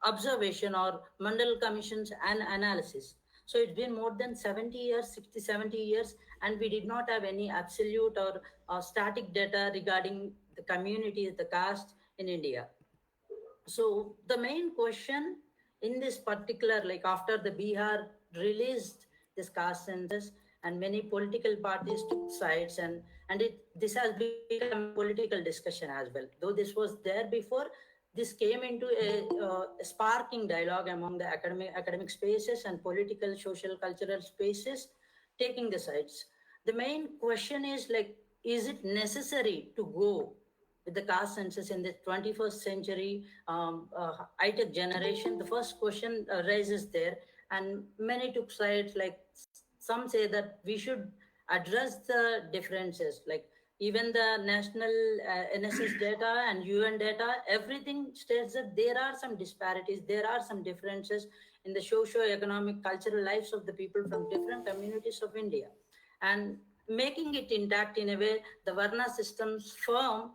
observation or Mandal Commission's analysis. So it's been more than 70 years, 60, 70 years, and we did not have any absolute or static data regarding the communities, the caste in India. So the main question in this particular, like after the Bihar released this caste census and many political parties took sides, and this has become a political discussion as well. Though this was there before, this came into a sparking dialogue among the academic spaces and political, social, cultural spaces, taking the sides. The main question is like, is it necessary to go with the caste census in the 21st century high-tech generation? The first question raises there, and many took sides. Like some say that we should address the differences, like even the national NSS data and UN data, everything states that there are some disparities, there are some differences in the socio-economic, cultural lives of the people from different communities of India. And making it intact in a way, the Varna systems firm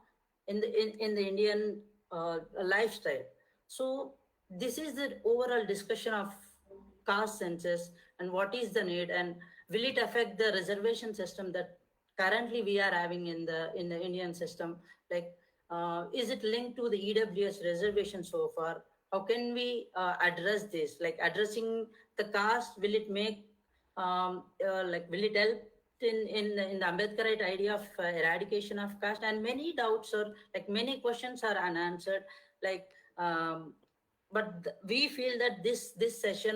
in the Indian lifestyle. So this is the overall discussion of caste census and what is the need, and will it affect the reservation system that currently we are having in the Indian system? Like, is it linked to the EWS reservation so far? How can we address this? Like addressing the caste, will it make will it help in the Ambedkarite idea of eradication of caste? And many doubts or like many questions are unanswered. Like, but we feel that this session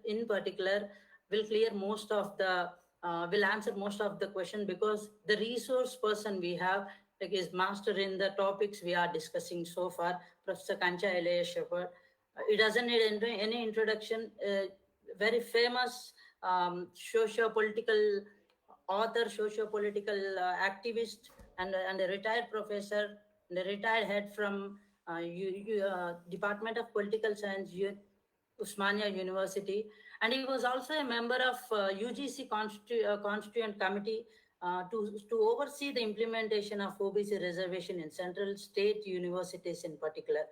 in particular will clear most of the will answer most of the question, because the resource person we have like is master in the topics we are discussing so far, Professor Kancha Ilaiah Shepherd. It doesn't need any introduction. Very famous socio-political author, socio-political activist, and a retired professor, and a retired head from Department of Political Science, Usmania University. And he was also a member of UGC Constituent Committee to oversee the implementation of OBC reservation in central state universities in particular.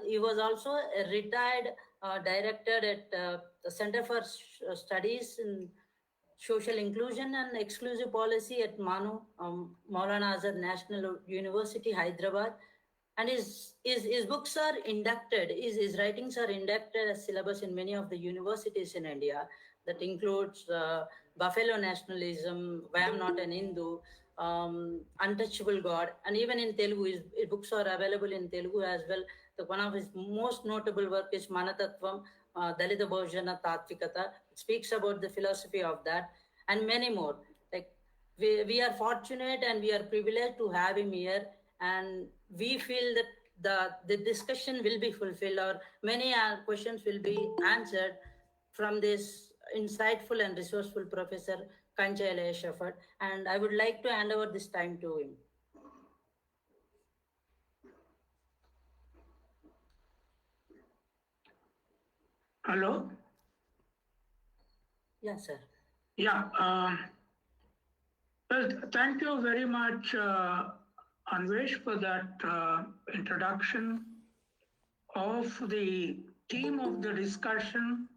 He was also a retired director at the Center for Studies in Social Inclusion and Exclusive Policy at Manu, Maulana Azad National University, Hyderabad. And his books are inducted, his writings are inducted as syllabus in many of the universities in India. That includes Buffalo Nationalism, Why I'm Not an Hindu, Untouchable God, and even in Telugu, his books are available in Telugu as well. One of his most notable work is Manatattvam, Dalita Bahujana Tatvikata. It speaks about the philosophy of that, and many more. Like we are fortunate and we are privileged to have him here, and we feel that the discussion will be fulfilled, or many questions will be answered from this insightful and resourceful Professor Kancha Ilaiah Shepherd. And I would like to hand over this time to him. Hello? Yes, sir. Yeah. Well, thank you very much, Anvesh, for that introduction of the theme of the discussion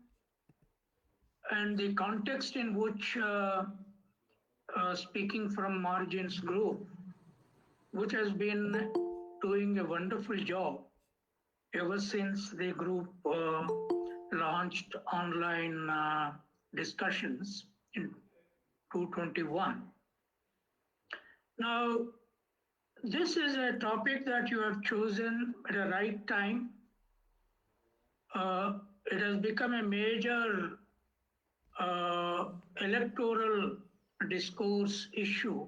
and the context in which Speaking from Margins group, which has been doing a wonderful job ever since the group launched online discussions in 2021. Now, this is a topic that you have chosen at the right time. It has become a major electoral discourse issue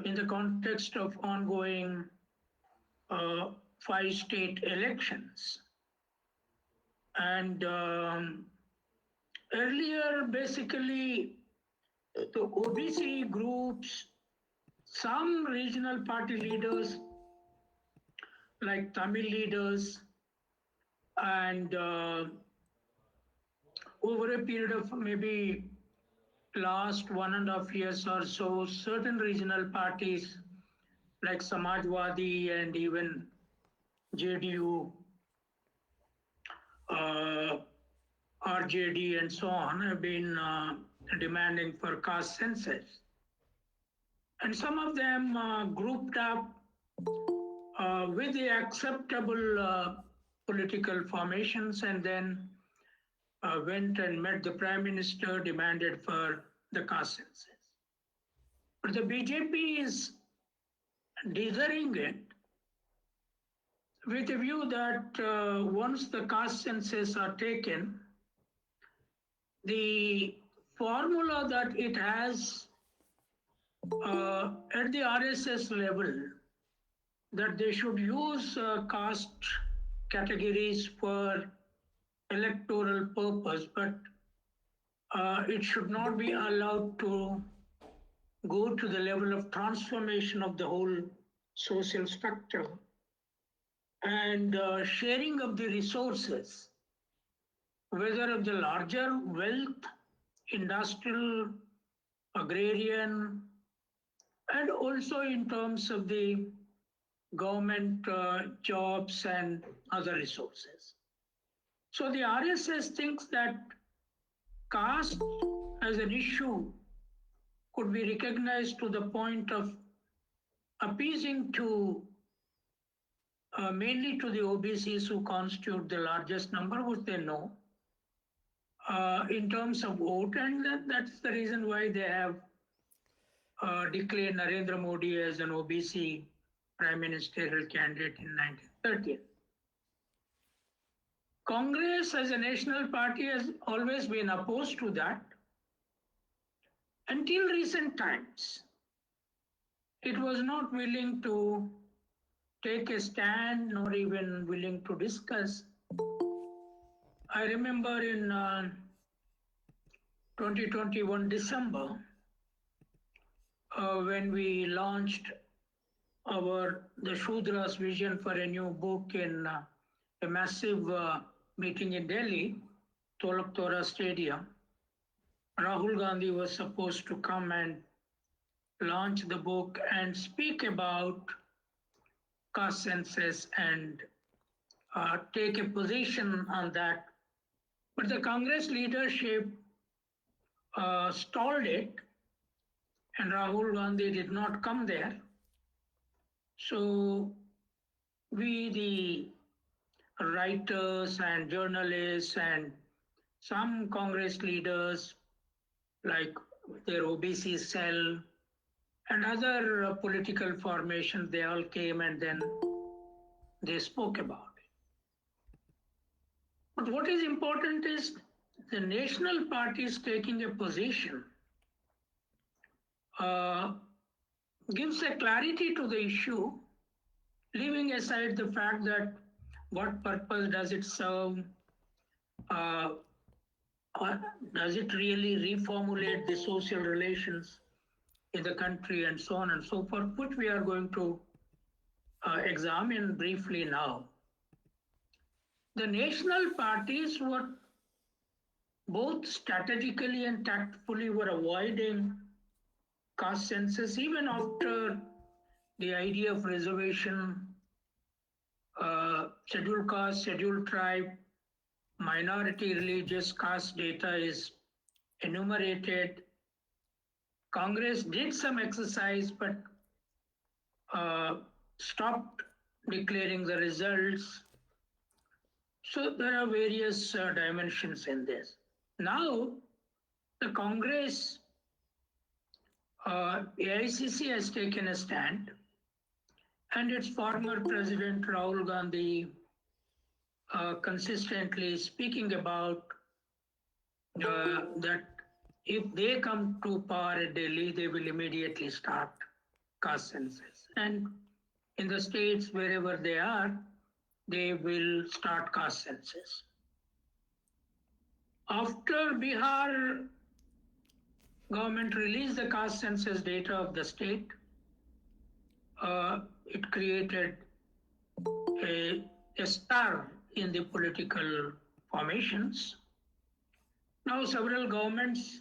in the context of ongoing 5 state elections. And earlier, basically, the OBC groups, some regional party leaders, like Tamil leaders, and over a period of maybe last 1.5 years or so, certain regional parties like Samajwadi and even JDU RJD and so on have been demanding for caste census. And some of them grouped up with the acceptable political formations and then went and met the Prime Minister, demanded for the caste census. But the BJP is dithering it with a view that once the caste census are taken, the formula that it has at the RSS level, that they should use caste categories for electoral purpose, but it should not be allowed to go to the level of transformation of the whole social structure and sharing of the resources, whether of the larger wealth, industrial, agrarian, and also in terms of the government jobs and other resources. So the RSS thinks that caste as an issue could be recognized to the point of appeasing to mainly to the OBCs who constitute the largest number, which they know, in terms of vote. And that's the reason why they have declared Narendra Modi as an OBC prime ministerial candidate in 1930. Congress as a national party has always been opposed to that. Until recent times, it was not willing to take a stand, nor even willing to discuss. I remember in 2021 December, when we launched the Shudra's vision for a new book in a massive meeting in Delhi, Tolak Tora Stadium. Rahul Gandhi was supposed to come and launch the book and speak about caste census and take a position on that. But the Congress leadership stalled it, and Rahul Gandhi did not come there. So we, the writers and journalists and some Congress leaders, like their OBC cell and other political formations, they all came and then they spoke about it. But what is important is the national parties taking a position gives a clarity to the issue, leaving aside the fact that what purpose does it serve? Does it really reformulate the social relations in the country and so on and so forth, which we are going to examine briefly now. The national parties were both strategically and tactfully were avoiding caste census even after the idea of reservation, scheduled caste, scheduled tribe, minority religious caste data is enumerated. Congress did some exercise, but stopped declaring the results. So there are various dimensions in this. Now, the Congress, AICC has taken a stand, and its former president Rahul Gandhi consistently speaking about that if they come to power at Delhi, they will immediately start caste census. And in the states, wherever they are, they will start caste census. After Bihar government released the caste census data of the state, it created a stir in the political formations. Now several governments,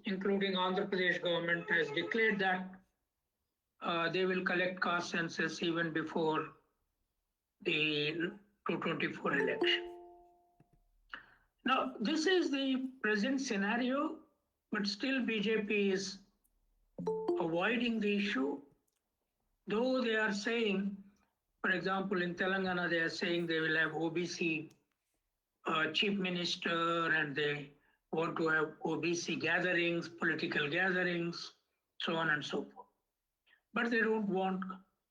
including Andhra Pradesh government, has declared that they will collect caste census even before the 2024 election. Now, this is the present scenario, but still BJP is avoiding the issue, though they are saying, for example, in Telangana, they are saying they will have OBC chief minister and they want to have OBC gatherings, political gatherings, so on and so forth. But they don't want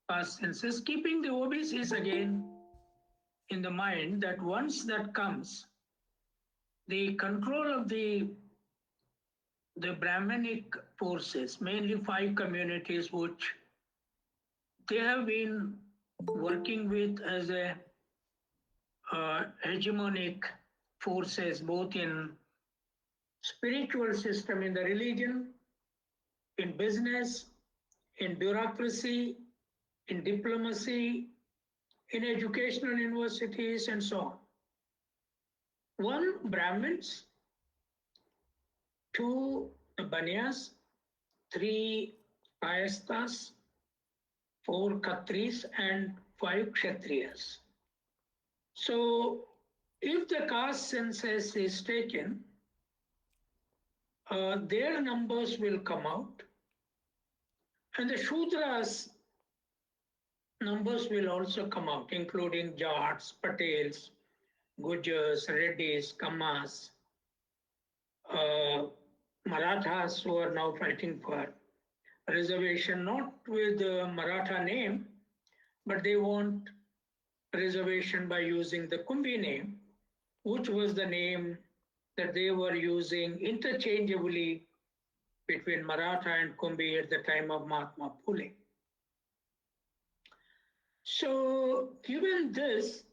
caste census, keeping the OBCs again in the mind that once that comes, the control of the Brahmanic forces, mainly 5 communities which they have been working with as a hegemonic forces, both in spiritual system, in the religion, in business, in bureaucracy, in diplomacy, in educational universities, and so on. 1, Brahmins, 2, Banyas, 3, Kayasthas, 4, Khatris, and 5, Kshatriyas. So, if the caste census is taken, their numbers will come out, and the Shudras numbers will also come out, including Jats, Patels, Gujars, Reddys, Kammas, Marathas who are now fighting for reservation, not with the Maratha name, but they want reservation by using the Kumbi name, which was the name that they were using interchangeably between Maratha and Kumbi at the time of Mahatma Phule. So, given this,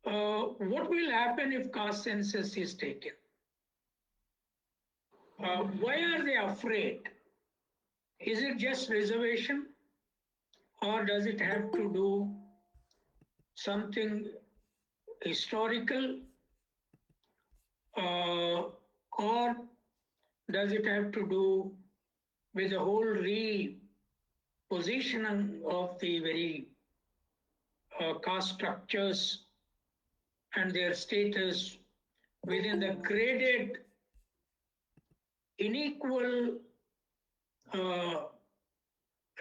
what will happen if caste census is taken? Why are they afraid? Is it just reservation, or does it have to do something historical, or does it have to do with the whole repositioning of the very caste structures and their status within the graded, unequal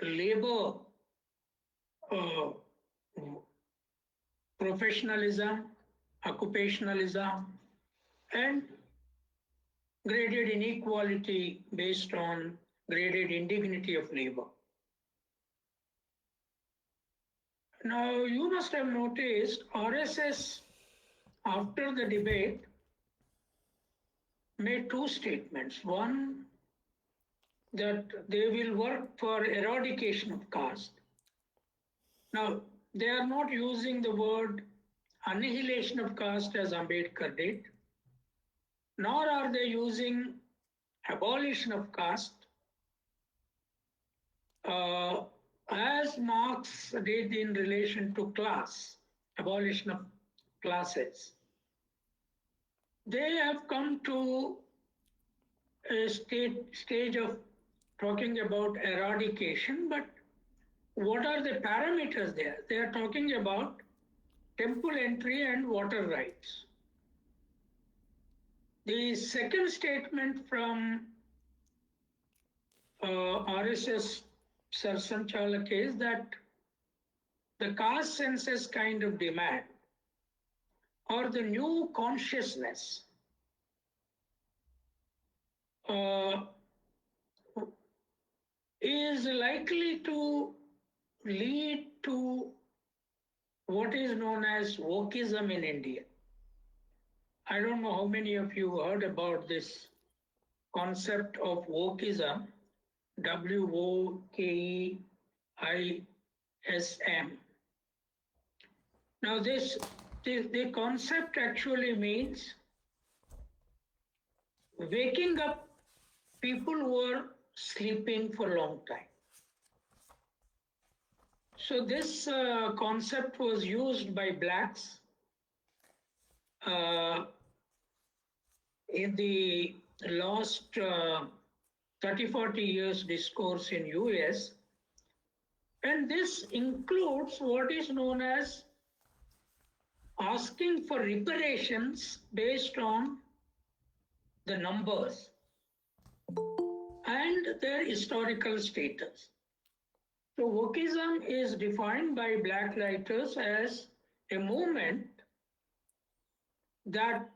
labor professionalism, occupationalism, and graded inequality based on graded indignity of labor. Now, you must have noticed RSS, after the debate, made 2 statements. One, that they will work for eradication of caste. Now, they are not using the word annihilation of caste as Ambedkar did, nor are they using abolition of caste as Marx did in relation to class, abolition of classes. They have come to a stage of talking about eradication, but what are the parameters there? They are talking about temple entry and water rights. The second statement from RSS Sarsanchalak is that the caste census kind of demand, or the new consciousness, is likely to lead to what is known as wokeism in India. I don't know how many of you heard about this concept of wokeism, WOKEISM. Now the concept actually means waking up people who are sleeping for a long time. So this concept was used by blacks in the last 30-40 years discourse in US, and this includes what is known as asking for reparations based on the numbers and their historical status. So wokeism is defined by Black writers as a movement that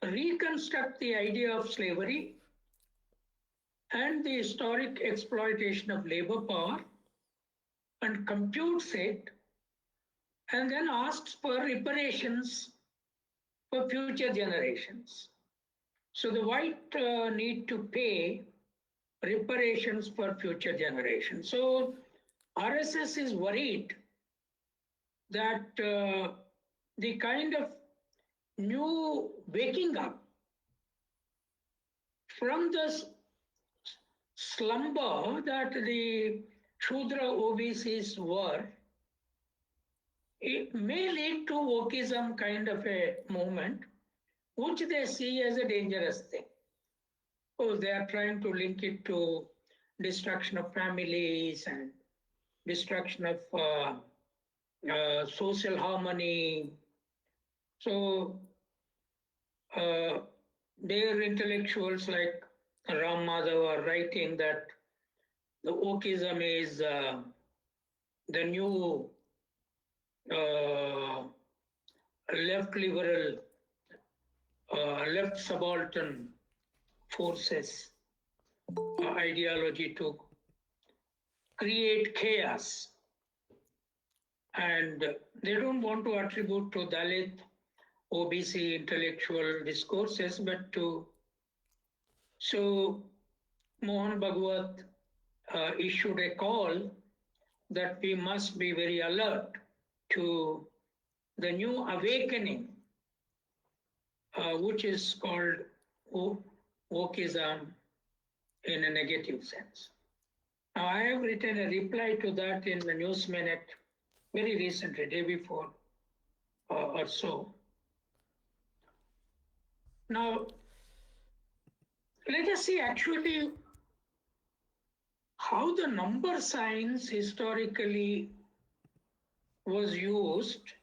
reconstruct the idea of slavery and the historic exploitation of labor power and computes it and then asks for reparations for future generations. So the white need to pay reparations for future generations. So RSS is worried that the kind of new waking up from the slumber that the Shudra OBCs were, it may lead to wokeism kind of a movement, which they see as a dangerous thing. Oh, they are trying to link it to destruction of families and destruction of social harmony. So their intellectuals like Ram Madhav are writing that the wokeism is the new left liberal, left subaltern forces ideology to create chaos. And they don't want to attribute to Dalit, OBC intellectual discourses, but to. So Mohan Bhagwat issued a call that we must be very alert to the new awakening, which is called wokeism in a negative sense. Now, I have written a reply to that in the News Minute very recently, day before or so. Now, let us see actually how the number science historically was used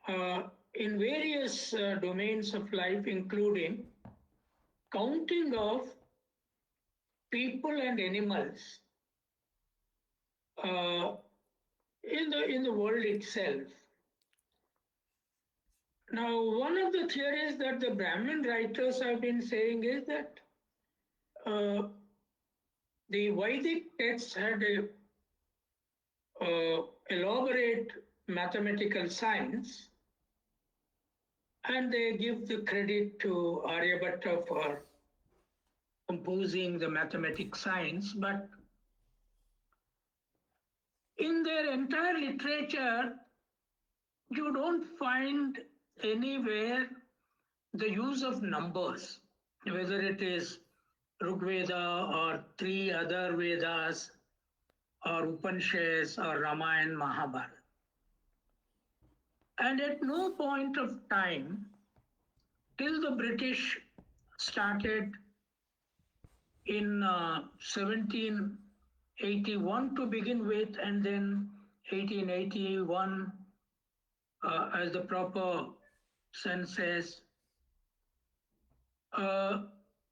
in various domains of life, including counting of people and animals in the world itself. Now, one of the theories that the Brahmin writers have been saying is that the Vedic texts had a elaborate mathematical science, and they give the credit to Aryabhatta for composing the mathematical science, but in their entire literature, you don't find anywhere the use of numbers, whether it is Rig Veda or three other Vedas or Upanishads or Ramayana, Mahabharata. And at no point of time, till the British started in 1781 to begin with, and then 1881 as the proper census,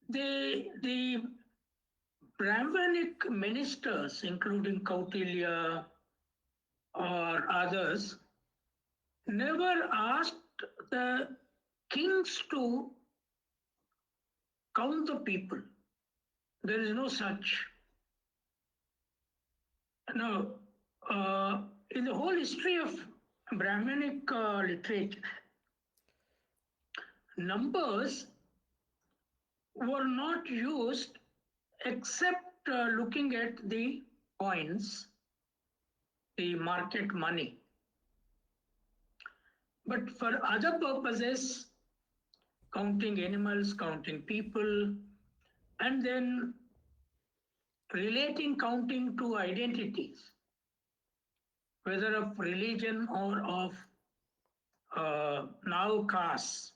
the Brahmanic ministers, including Kautilya or others, never asked the kings to count the people. There is no such. Now, in the whole history of Brahmanic literature, numbers were not used except looking at the coins, the market money. But for other purposes, counting animals, counting people, and then relating counting to identities, whether of religion or of now caste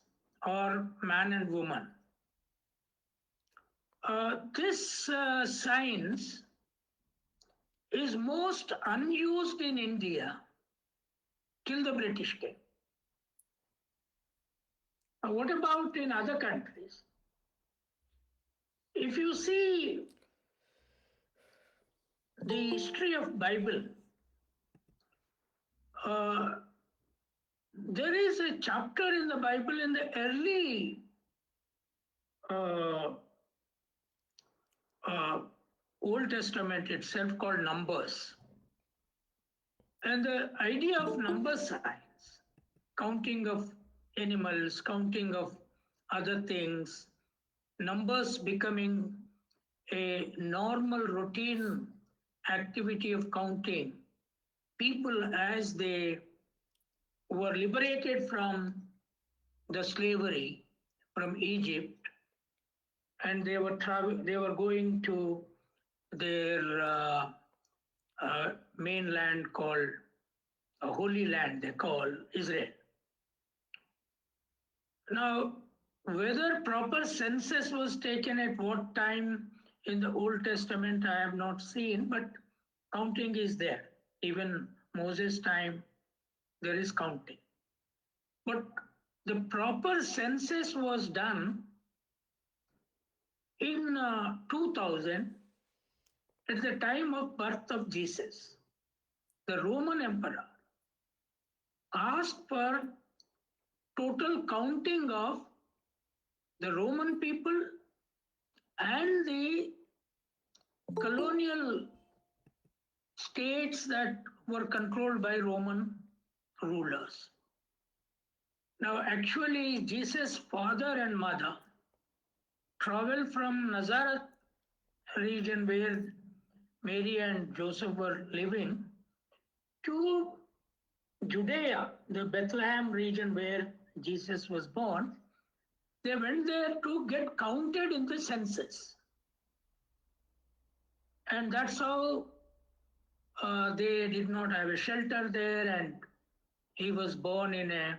or man and woman. This science is most unused in India till the British came. Now, what about in other countries? If you see the history of Bible, there is a chapter in the Bible in the early Old Testament itself called Numbers. And the idea of number science, counting of animals, counting of other things, numbers becoming a normal routine activity of counting, people as they were liberated from the slavery from Egypt, and they were going to their mainland called Holy Land, they call Israel. Now, whether proper census was taken at what time in the Old Testament, I have not seen, but counting is there. Even Moses' time, there is counting. But the proper census was done in 2000 at the time of birth of Jesus. The Roman emperor asked for total counting of the Roman people and the colonial states that were controlled by Roman rulers. Now, actually, Jesus' father and mother traveled from Nazareth region where Mary and Joseph were living to Judea, the Bethlehem region where Jesus was born. They went there to get counted in the census. And that's how they did not have a shelter there, and he was born in a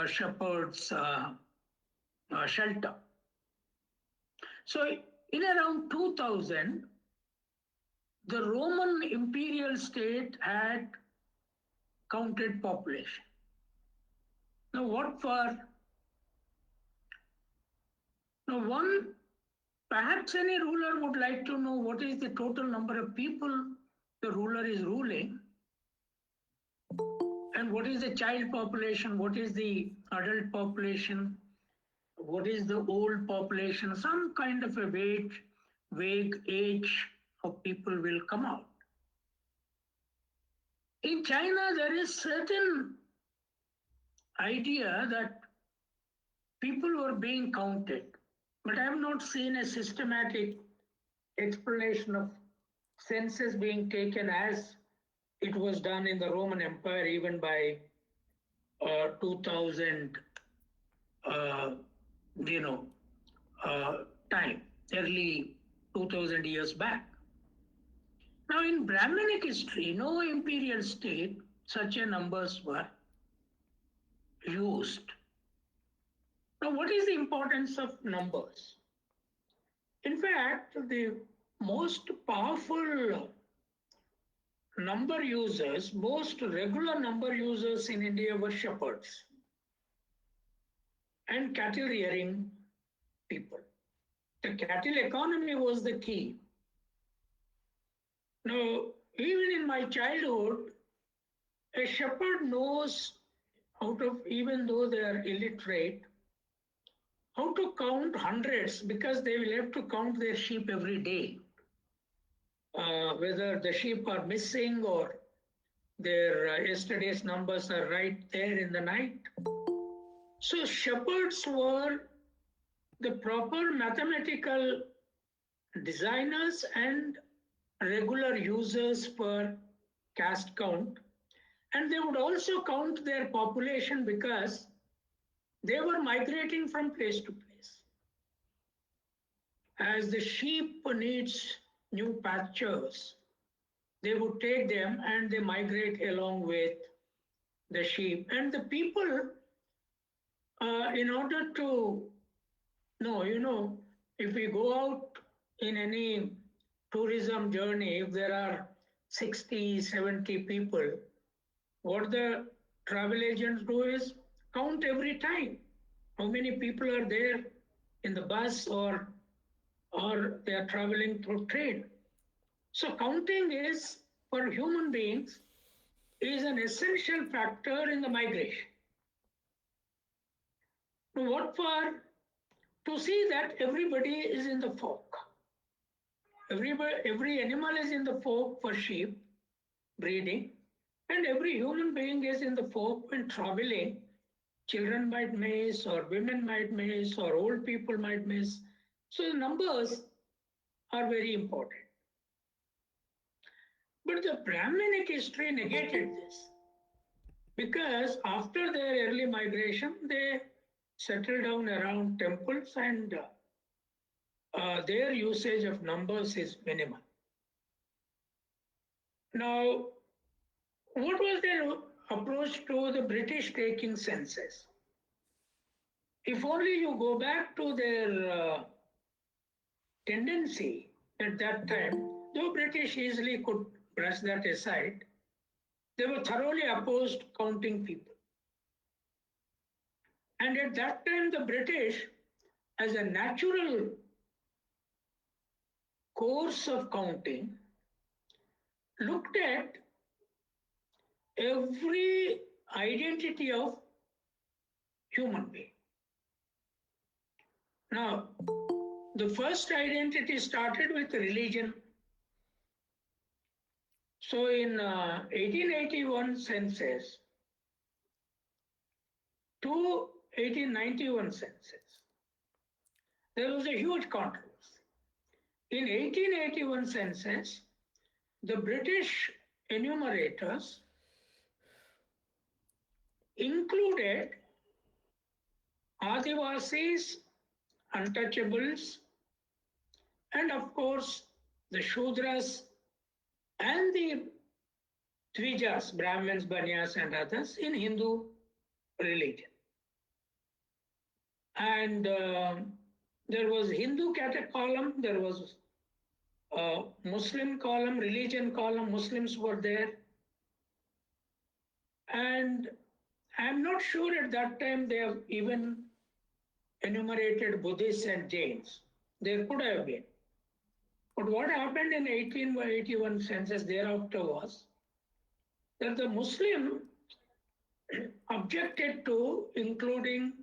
shepherd's shelter. So in around 2000, the Roman imperial state had counted population. Now what for? Now perhaps any ruler would like to know what is the total number of people the ruler is ruling, and what is the child population, what is the adult population, what is the old population, some kind of a vague age of people will come out. In China, there is certain idea that people were being counted, but I have not seen a systematic explanation of census being taken as it was done in the Roman Empire, even by 2000, time, early 2000 years back. Now, in Brahminic history, no imperial state, such a numbers were used. Now, what is the importance of numbers? In fact, the most powerful number users, most regular number users in India were shepherds and cattle rearing people. The cattle economy was the key. Now, even in my childhood, a shepherd knows even though they are illiterate, how to count hundreds, because they will have to count their sheep every day. Whether the sheep are missing or their yesterday's numbers are right there in the night. So shepherds were the proper mathematical designers and regular users for caste count. And they would also count their population because they were migrating from place to place. As the sheep needs new pastures, they would take them and they migrate along with the sheep. And the people, in order to know, if we go out in any tourism journey, if there are 60, 70 people, what the travel agents do is count every time how many people are there in the bus or they are traveling through train. So counting is, for human beings, is an essential factor in the migration. What for? To see that everybody is in the folk. Every animal is in the folk for sheep breeding, and every human being is in the folk when traveling. Children might miss, or women might miss, or old people might miss. So the numbers are very important. But the Brahminic history negated this because after their early migration, they settled down around temples and their usage of numbers is minimal. Now, what was their approach to the British taking census? If only you go back to their tendency at that time, though British easily could brush that aside, they were thoroughly opposed counting people. And at that time, the British, as a natural course of counting, looked at every identity of human being. Now, the first identity started with religion. So in 1881 census to 1891 census, there was a huge controversy. In 1881 census, the British enumerators included Adivasis, untouchables, and of course the Shudras and the Dvijas, Brahmins, Banyas, and others in Hindu religion. And there was Hindu column, there was Muslim column, religion column, Muslims were there. And I'm not sure at that time they have even enumerated Buddhists and Jains. There could have been. But what happened in 1881 census thereafter was that the Muslim objected to including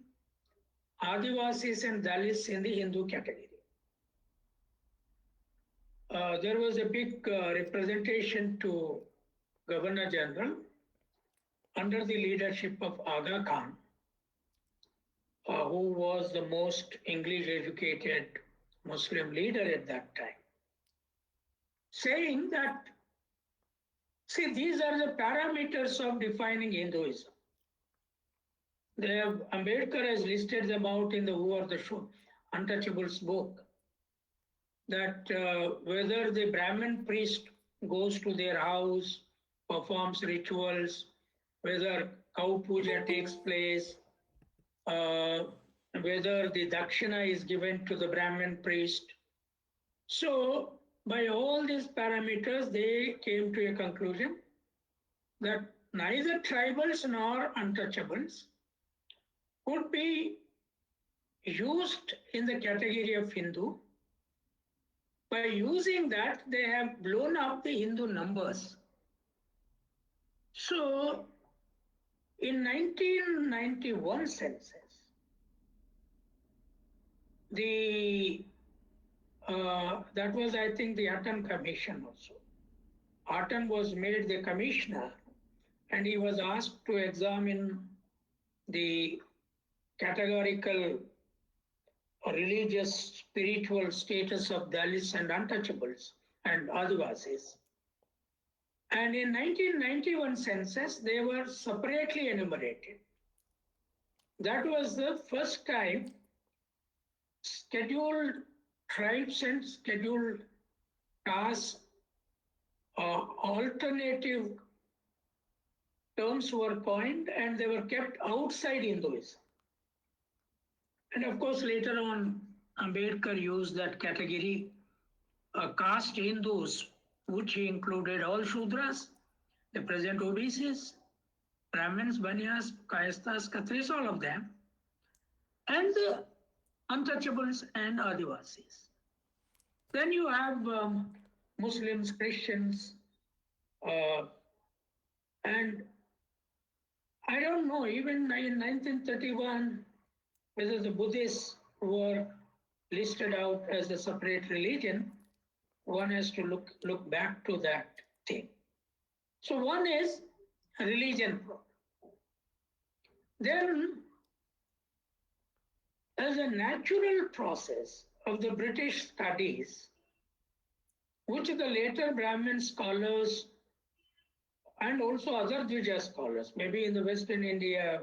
Adivasis and Dalits in the Hindu category. There was a big representation to Governor General under the leadership of Aga Khan, who was the most English educated Muslim leader at that time, saying that, see, these are the parameters of defining Hinduism. Ambedkar has listed them out in the Who Are the Untouchables book, that whether the Brahmin priest goes to their house, performs rituals, whether cow puja takes place, whether the dakshina is given to the Brahmin priest. So by all these parameters, they came to a conclusion that neither tribals nor untouchables could be used in the category of Hindu. By using that, they have blown up the Hindu numbers. So in 1991 census, that was, I think, the Hutton Commission also. Hutton was made the commissioner, and he was asked to examine the categorical religious, spiritual status of Dalits and untouchables and Adivasis. And in 1991 census, they were separately enumerated. That was the first time scheduled tribes and scheduled castes, alternative terms were coined and they were kept outside Hinduism. And of course, later on, Ambedkar used that category, caste Hindus, which he included all Shudras, the present OBCs, Brahmins, Banyas, Kayasthas, Khatris, all of them, and the untouchables and Adivasis. Then you have Muslims, Christians, and I don't know, even in 1931, whether the Buddhists were listed out as a separate religion. One has to look back to that thing. So one is religion. Then, as a natural process of the British studies, which the later Brahmin scholars and also other Dvija scholars, maybe in the Western India,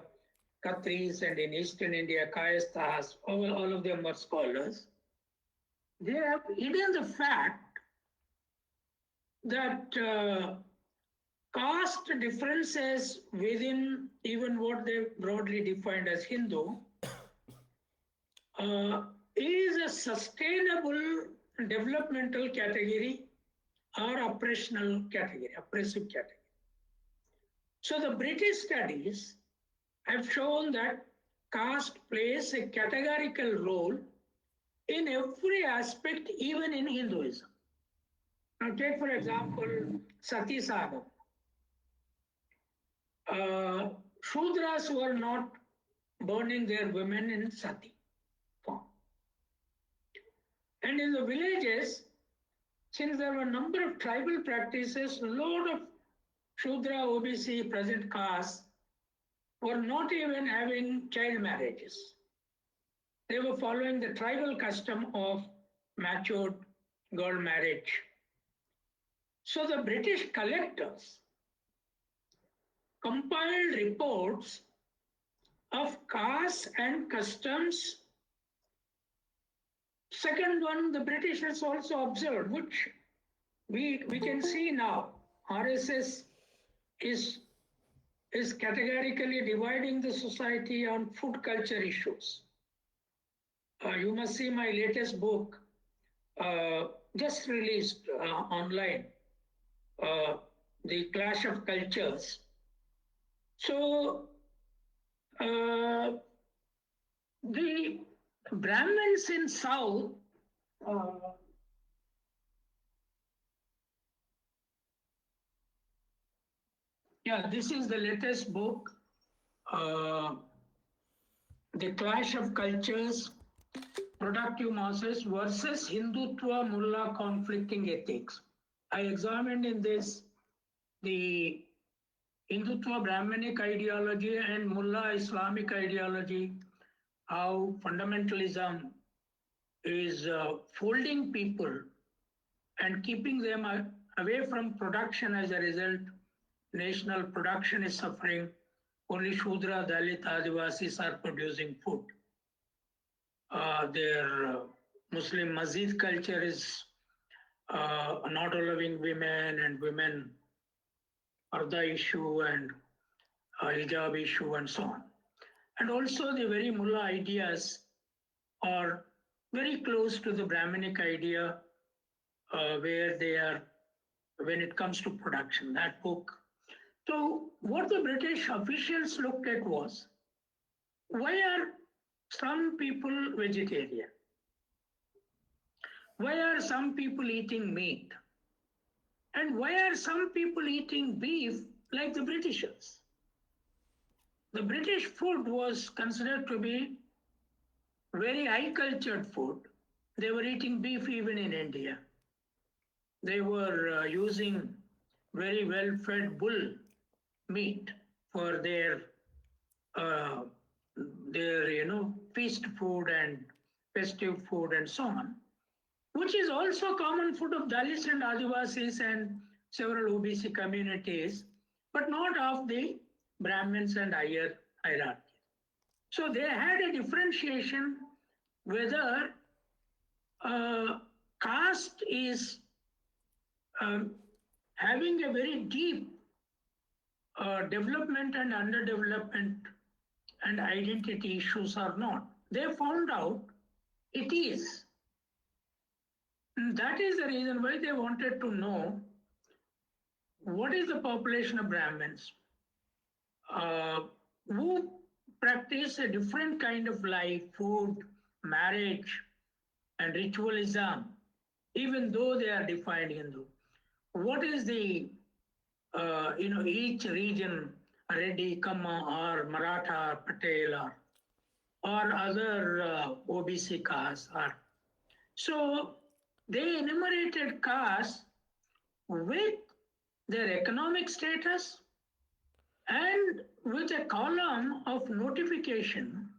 Khatris, and in Eastern India, Kayasthas, all of them were scholars. They have hidden the fact that caste differences within even what they broadly defined as Hindu is a sustainable developmental category or oppressional category, oppressive category. So the British studies have shown that caste plays a categorical role in every aspect, even in Hinduism. Now take, for example, Sati Sadhana. Shudras were not burning their women in Sati form. And in the villages, since there were a number of tribal practices, a lot of Shudra, OBC, present castes were not even having child marriages. They were following the tribal custom of matured girl marriage. So the British collectors compiled reports of castes and customs. Second one, the British has also observed, which we can see now. RSS is categorically dividing the society on food culture issues. You must see my latest book, just released online, The Clash of Cultures. So the Brahmins in South this is the latest book, The Clash of Cultures, Productive Masses versus Hindutva Mullah Conflicting Ethics. I examined in this the Hindutva Brahmanic ideology and Mullah Islamic ideology, how fundamentalism is folding people and keeping them away from production. As a result, national production is suffering. Only Shudra, Dalit, Adivasis are producing food. Their Muslim Masjid culture is not allowing women, and women Arda issue and hijab issue and so on. And also the very Mullah ideas are very close to the Brahminic idea where they are, when it comes to production, that book. So what the British officials looked at was, why are some people vegetarian? Why are some people eating meat? And why are some people eating beef like the Britishers? The British food was considered to be very high cultured food. They were eating beef even in India. They were using very well fed bull meat for their feast food and festive food and so on, which is also common food of Dalits and Adivasis and several OBC communities, but not of the Brahmins and higher hierarchy. So they had a differentiation whether caste is having a very deep development and underdevelopment and identity issues or not. They found out it is. And that is the reason why they wanted to know what is the population of Brahmins, who practice a different kind of life, food, marriage, and ritualism, even though they are defined Hindu. What is the, each region, Reddy, Kamma, or Maratha, Patel, or other OBC castes are. So they enumerated castes with their economic status and with a column of notification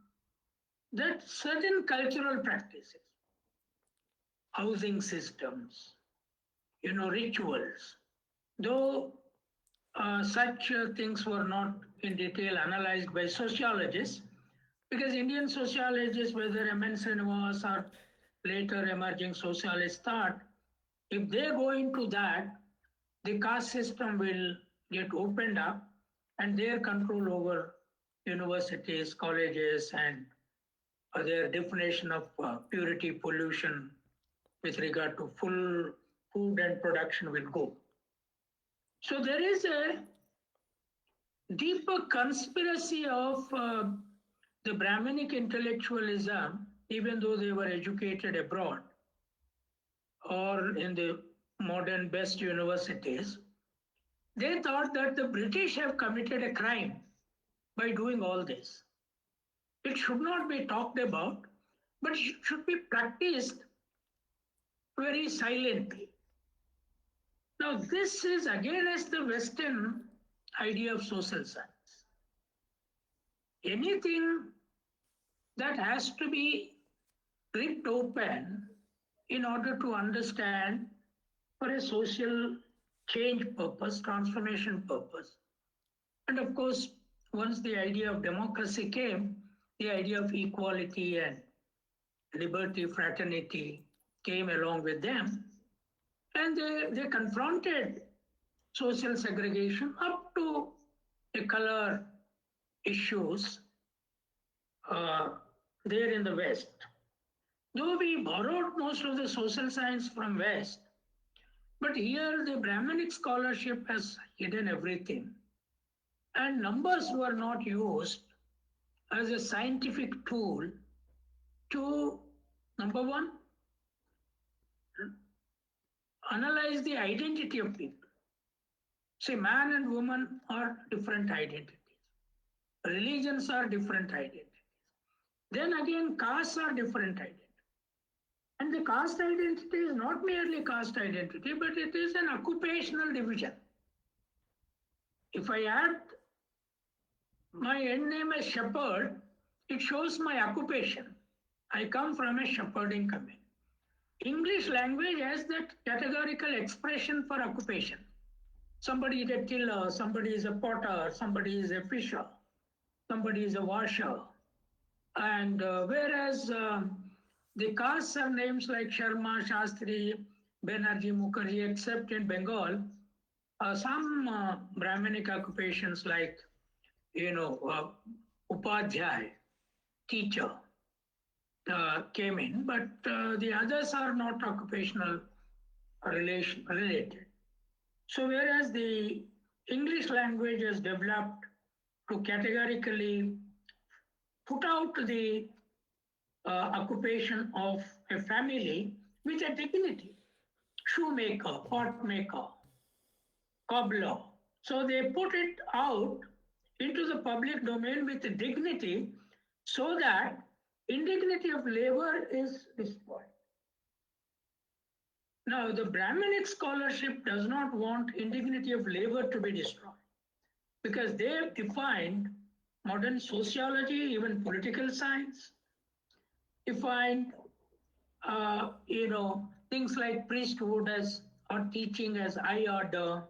that certain cultural practices, housing systems, rituals, though such things were not in detail analyzed by sociologists, because Indian sociologists, whether M.N. Srinivas or later emerging socialists, thought if they go into that, the caste system will get opened up and their control over universities, colleges, and their definition of purity, pollution with regard to full food and production will go. So there is a deeper conspiracy of the Brahminic intellectualism, even though they were educated abroad or in the modern best universities. They thought that the British have committed a crime by doing all this. It should not be talked about, but it should be practiced very silently. Now, this is against the Western idea of social science. Anything that has to be ripped open in order to understand for a social change purpose, transformation purpose. And of course, once the idea of democracy came, the idea of equality and liberty, fraternity came along with them. And they confronted social segregation up to the color issues there in the West. Though we borrowed most of the social science from West, but here the Brahminic scholarship has hidden everything. And numbers were not used as a scientific tool to, number one, analyze the identity of people. See, man and woman are different identities. Religions are different identities. Then again, castes are different identities. And the caste identity is not merely caste identity, but it is an occupational division. If I add my end name as shepherd, it shows my occupation. I come from a shepherding community. English language has that categorical expression for occupation. Somebody is a tiller, somebody is a potter, somebody is a fisher, somebody is a washer. And whereas the castes have names like Sharma, Shastri, Banerjee, Mukherjee, except in Bengal, some Brahminic occupations like, Upadhyay, teacher, came in, but the others are not occupational related. So whereas the English language has developed to categorically put out the occupation of a family with a dignity, shoemaker, pot maker, cobbler. So they put it out into the public domain with dignity so that indignity of labor is destroyed. Now, the Brahminic scholarship does not want indignity of labor to be destroyed because they have defined modern sociology, even political science, defined, things like priesthood as or teaching as high order,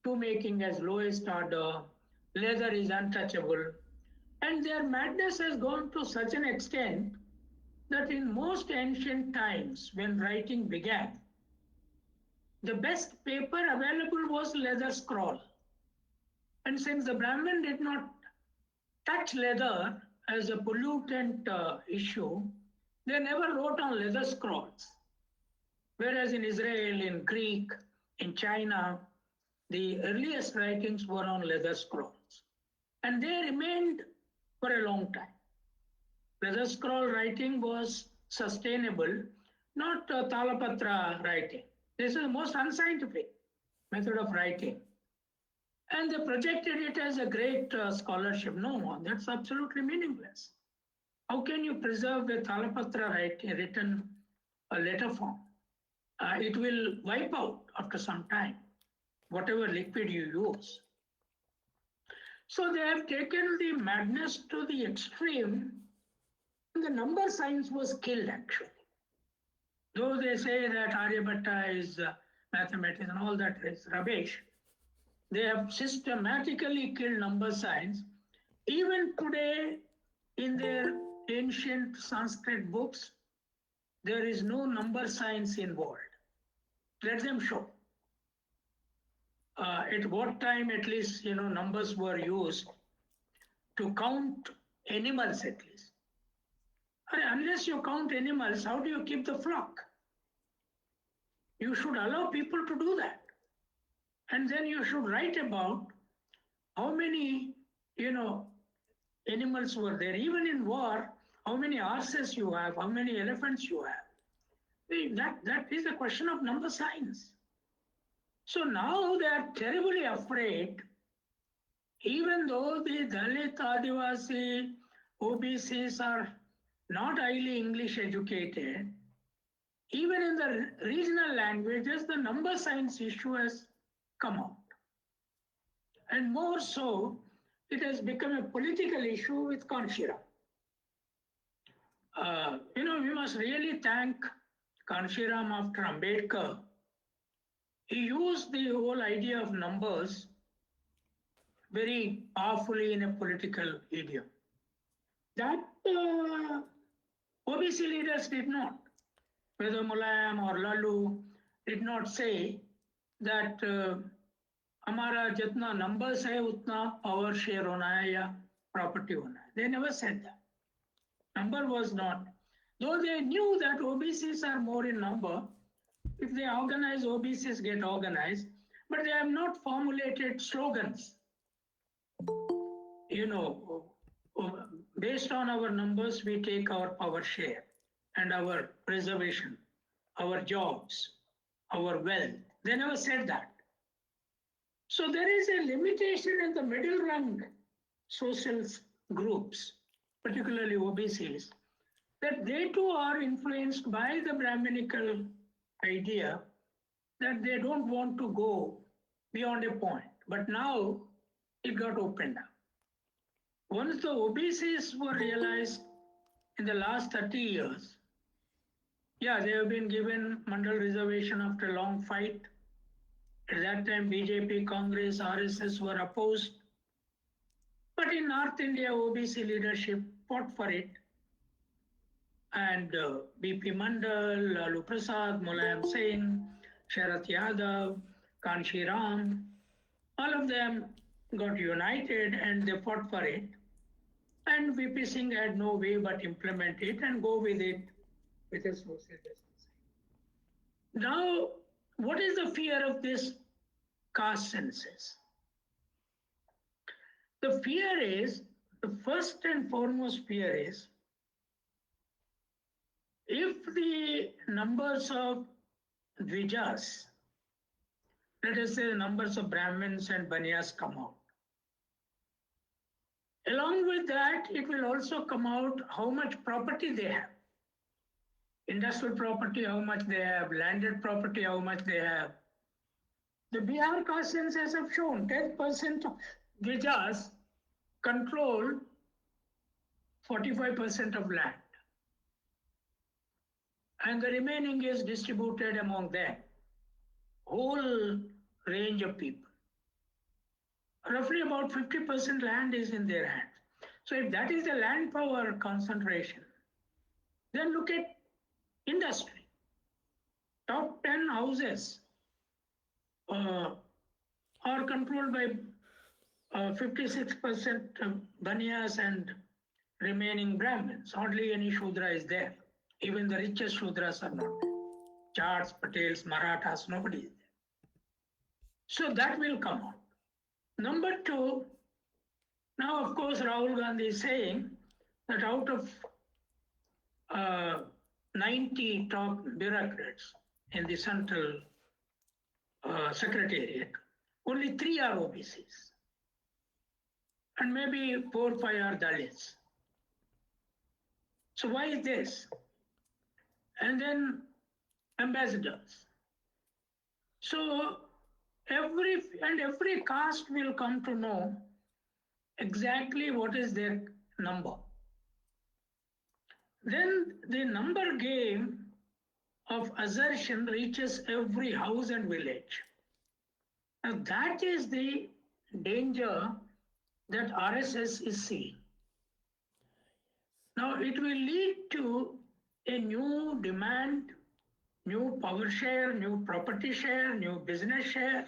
tool-making as lowest order, leather is untouchable. And their madness has gone to such an extent that in most ancient times, when writing began, the best paper available was leather scroll. And since the Brahmin did not touch leather as a pollutant issue, they never wrote on leather scrolls. Whereas in Israel, in Greek, in China, the earliest writings were on leather scrolls. And they remained for a long time. Leather scroll writing was sustainable, not Talapatra writing. This is the most unscientific method of writing. And they projected it as a great scholarship. No, that's absolutely meaningless. How can you preserve a Talapatra written letter form? It will wipe out after some time, whatever liquid you use. So they have taken the madness to the extreme, and the number science was killed actually. Though they say that Aryabhatta is mathematics and all that is rubbish, they have systematically killed number science. Even today, in their ancient Sanskrit books, there is no number science involved. Let them show. At what time, at least, numbers were used to count animals, at least. Unless you count animals, how do you keep the flock? You should allow people to do that. And then you should write about how many, animals were there. Even in war, how many horses you have, how many elephants you have. That is a question of number science. So now they are terribly afraid, even though the Dalit, Adivasi, OBCs are not highly English educated, even in the regional languages, the number science issue has come out. And more so, it has become a political issue with Kanshira. We must really thank Kanshiram after Ambedkar. He used the whole idea of numbers very powerfully in a political idiom. That OBC leaders did not. Whether Mulayam or Lalu did not say that हमारा जितना numbers है उतना power share होना है या property होना है. They never said that. Number was not. Though they knew that OBCs are more in number, if they organize, OBCs get organized, but they have not formulated slogans. Based on our numbers, we take our power share and our preservation, our jobs, our wealth. They never said that. So there is a limitation in the middle rung social groups, particularly OBCs, that they too are influenced by the Brahminical idea that they don't want to go beyond a point. But now it got opened up. Once the OBCs were realized in the last 30 years, they have been given Mandal reservation after a long fight. At that time, BJP, Congress, RSS were opposed. But in North India, OBC leadership fought for it. And BP Mandal, Lalu Prasad, Mulayam Singh, Sharath Yadav, Kanshi Ram, all of them got united and they fought for it. And VP Singh had no way but implement it and go with it with a social justice. Now, what is the fear of this caste census? The fear is, the first and foremost fear is, if the numbers of Dvijas, let us say the numbers of Brahmins and Banyas come out, along with that, it will also come out how much property they have. Industrial property, how much they have, landed property, how much they have. The Bihar caste census have shown 10% of Dvijas control 45% of land. And the remaining is distributed among them. Whole range of people. Roughly about 50% land is in their hands. So if that is the land power concentration, then look at industry. Top 10 houses are controlled by 56% Banyas and remaining Brahmins. Hardly any Shudra is there. Even the richest Shudras are not there. Jats, Patels, Marathas, nobody is there. So that will come out. Number two, Now, of course, Rahul Gandhi is saying that out of 90 top bureaucrats in the central secretariat, only 3 are OBCs. And maybe 4 or 5 are Dalits. So why is this? And then ambassadors. So every caste will come to know exactly what is their number. Then the number game of assertion reaches every house and village. Now that is the danger that RSS is seeing. Now it will lead to a new demand, new power share, new property share, new business share,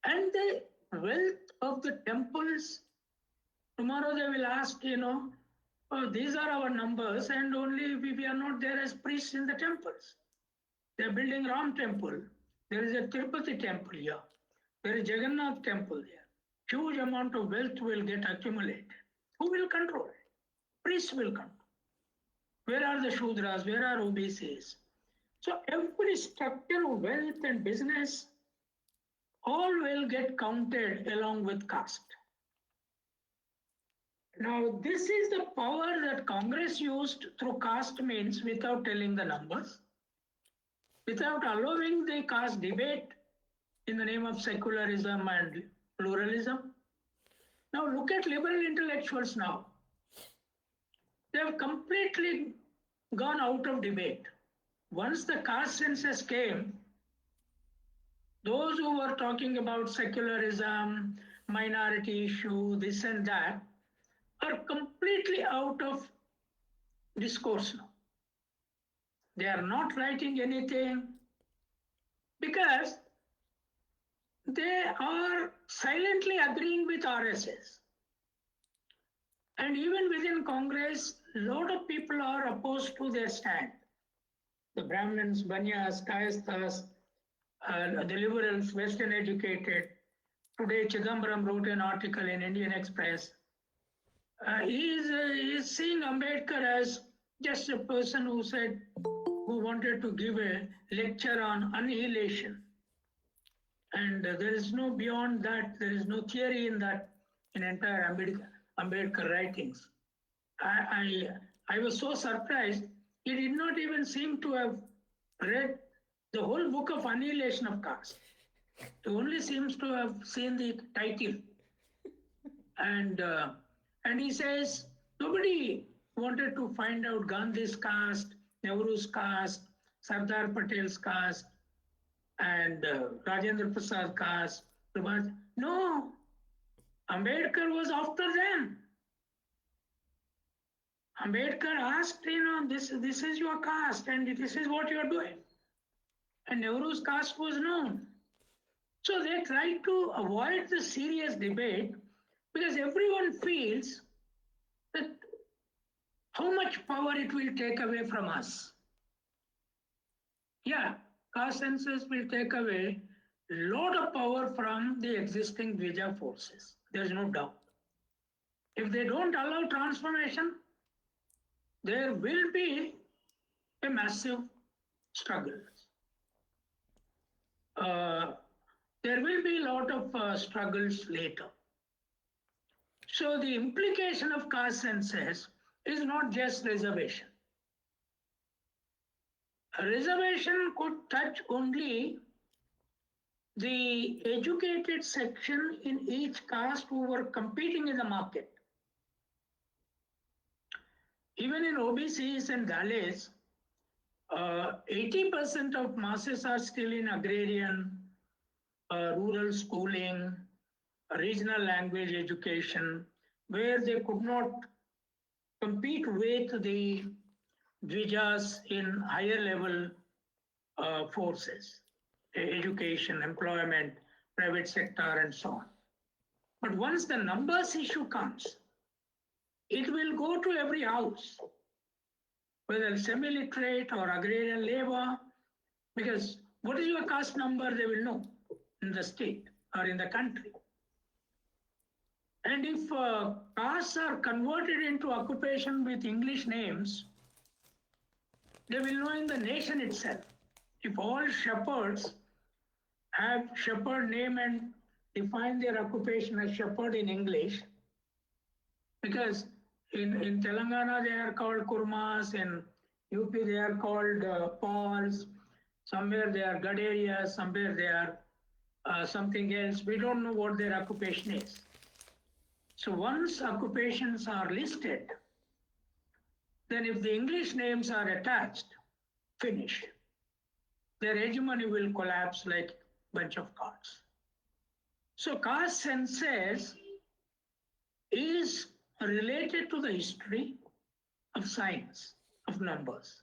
and the wealth of the temples. Tomorrow they will ask, oh, these are our numbers, and only we are not there as priests in the temples. They are building Ram temple. There is a Tirupati temple here. There is Jagannath temple there. Huge amount of wealth will get accumulated. Who will control it? Priests will control. Where are the Shudras? Where are OBCs? So every structure of wealth and business, all will get counted along with caste. Now, this is the power that Congress used through caste means without telling the numbers, without allowing the caste debate in the name of secularism and pluralism. Now, look at liberal intellectuals now. They have completely gone out of debate. Once the caste census came, those who were talking about secularism, minority issue, this and that, are completely out of discourse now. They are not writing anything because they are silently agreeing with RSS. And even within Congress, a lot of people are opposed to their stand. The Brahmins, Banyas, Kayasthas, the liberals, Western educated. Today, Chidambaram wrote an article in Indian Express. He is seeing Ambedkar as just a person who wanted to give a lecture on annihilation. And there is no beyond that, there is no theory in that, in entire Ambedkar writings. I was so surprised, he did not even seem to have read the whole book of Annihilation of Caste. He only seems to have seen the title. And he says, nobody wanted to find out Gandhi's caste, Nehru's caste, Sardar Patel's caste, and Rajendra Prasad caste. No, Ambedkar was after them. Ambedkar asked, this is your caste and this is what you are doing. And Nehru's caste was known. So they tried to avoid the serious debate because everyone feels that how much power it will take away from us. Yeah, caste census will take away a lot of power from the existing Dvija forces. There's no doubt. If they don't allow transformation, there will be a massive struggle. There will be a lot of struggles later. So the implication of caste census is not just reservation. A reservation could touch only the educated section in each caste who were competing in the market. Even in OBCs and Dalits, 80% of masses are still in agrarian, rural schooling, regional language education, where they could not compete with the Dvijas in higher level forces, education, employment, private sector, and so on. But once the numbers issue comes, it will go to every house, whether semi-literate or agrarian labor, because what is your caste number, they will know in the state or in the country. And if castes are converted into occupation with English names, they will know in the nation itself. If all shepherds have shepherd name and define their occupation as shepherd in English, because in Telangana they are called kurmas, in UP they are called Pauls, somewhere they are Gadarias, somewhere they are something else. We don't know what their occupation is. So once occupations are listed, then if the English names are attached, finished. Their hegemony will collapse like a bunch of cards. So caste census is related to the history of science, of numbers.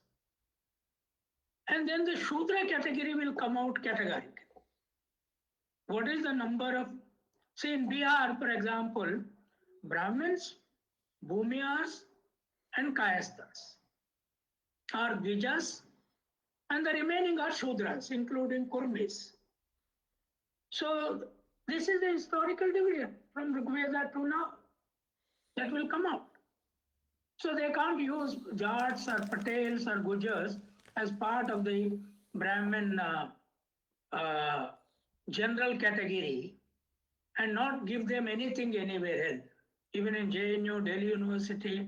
And then the Shudra category will come out categorically. What is the number of, say in Bihar, for example, Brahmins, Bhumiyas, and Kayasthas are Vijas, and the remaining are Shudras, including Kurmis. So this is the historical division from Rigveda to now that will come out. So they can't use Jats or Patels or Gujars as part of the Brahmin general category and not give them anything anywhere else. Even in JNU, Delhi University,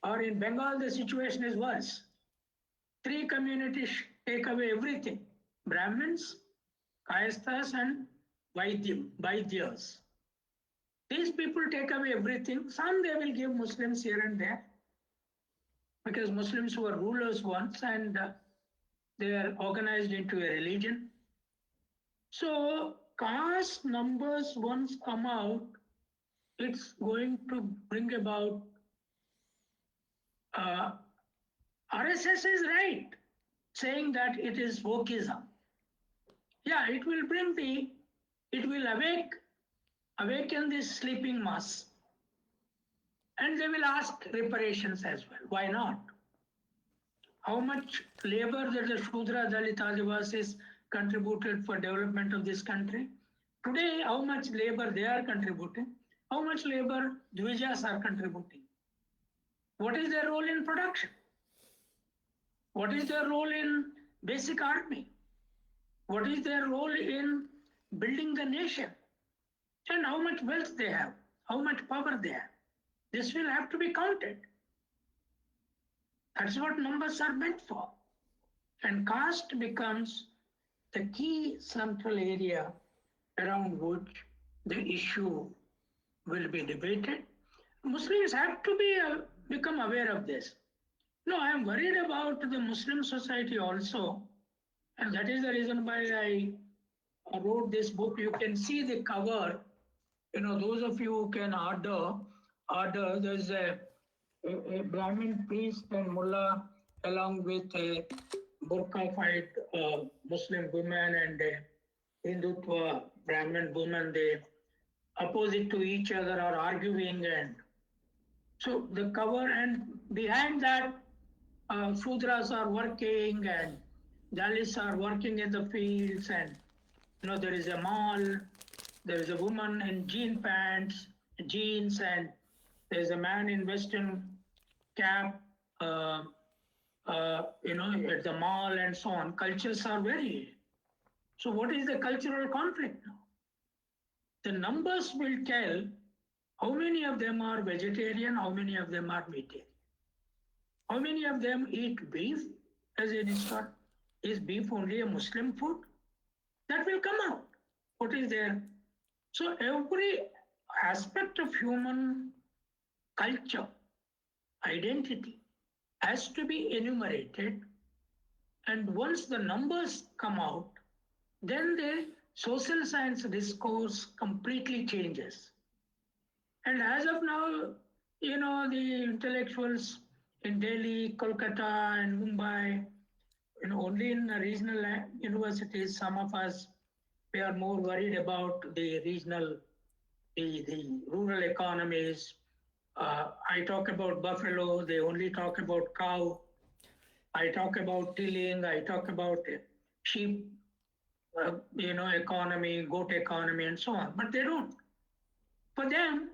or in Bengal, the situation is worse. 3 communities take away everything: Brahmins, Kayasthas, and Vaidyas. These people take away everything. Some they will give Muslims here and there, because Muslims were rulers once and they are organized into a religion. So caste numbers once come out, it's going to bring about RSS is right, saying that it is wokeism. Yeah, it will awaken this sleeping mass. And they will ask reparations as well. Why not? How much labor that the Shudra, Dalit, Adivasis contributed for development of this country? Today, how much labor they are contributing? How much labor Dvijas are contributing? What is their role in production? What is their role in basic army? What is their role in building the nation? And how much wealth they have? How much power they have? This will have to be counted. That's what numbers are meant for. And caste becomes the key central area around which the issue will be debated. Muslims have to become aware of this. No, I am worried about the Muslim society also. And that is the reason why I wrote this book. You can see the cover. Those of you who can order, there's a Brahmin priest and mullah along with a burqa-fied Muslim woman and a Hindutva Brahmin woman. They opposite to each other are arguing, and so the cover, and behind that Shudras are working and Dalits are working in the fields, and there is a mall, there is a woman in jeans, and there's a man in Western cap, at the mall and so on. Cultures are very. So what is the cultural conflict now? The numbers will tell how many of them are vegetarian, how many of them are vegetarian. How many of them eat beef as an Islam? Is beef only a Muslim food? That will come out. What is there? So every aspect of human culture, identity, has to be enumerated. And once the numbers come out, then the social science discourse completely changes. And as of now, the intellectuals in Delhi, Kolkata, and Mumbai, only in regional universities, some of us, we are more worried about the regional, the rural economies. I talk about buffalo, they only talk about cow. I talk about tilling, I talk about sheep, economy, goat economy, and so on. But they don't. For them,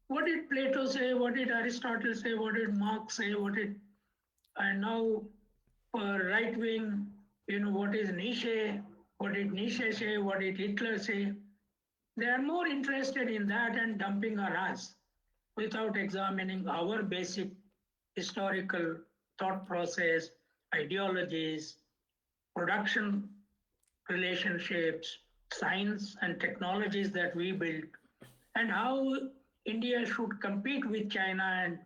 what did Plato say? What did Aristotle say? What did Marx say? And now for right wing, what is Nietzsche? What did Nietzsche say? What did Hitler say? They are more interested in that and dumping on us without examining our basic historical thought process, ideologies, production relationships, science and technologies that we built, and how India should compete with China and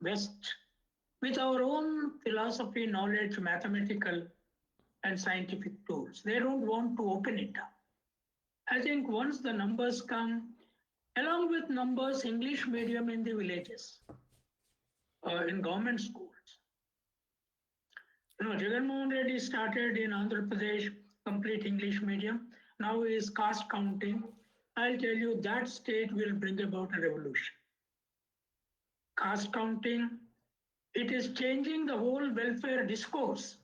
West with our own philosophy, knowledge, mathematical and scientific tools. They don't want to open it up. I think once the numbers come, along with numbers, English medium in the villages, in government schools. Jagan Mohan Reddy started in Andhra Pradesh, complete English medium. Now is caste counting. I'll tell you that state will bring about a revolution. Caste counting, it is changing the whole welfare discourse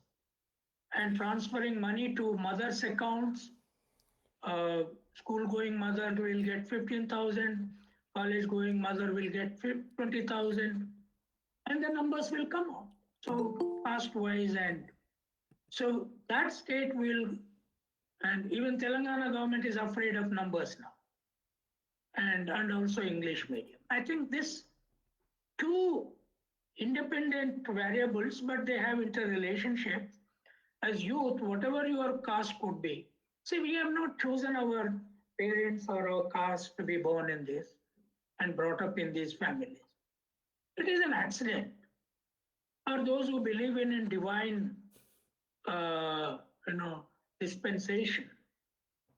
and transferring money to mothers' accounts. School-going mother will get 15,000, college-going mother will get 20,000, and the numbers will come out. So caste-wise, and so that state will, and even Telangana government is afraid of numbers now, and also English medium. I think this two independent variables, but they have interrelationship. As youth, whatever your caste could be. See, we have not chosen our parents or our caste to be born in this and brought up in these families. It is an accident. Or those who believe in divine, dispensation.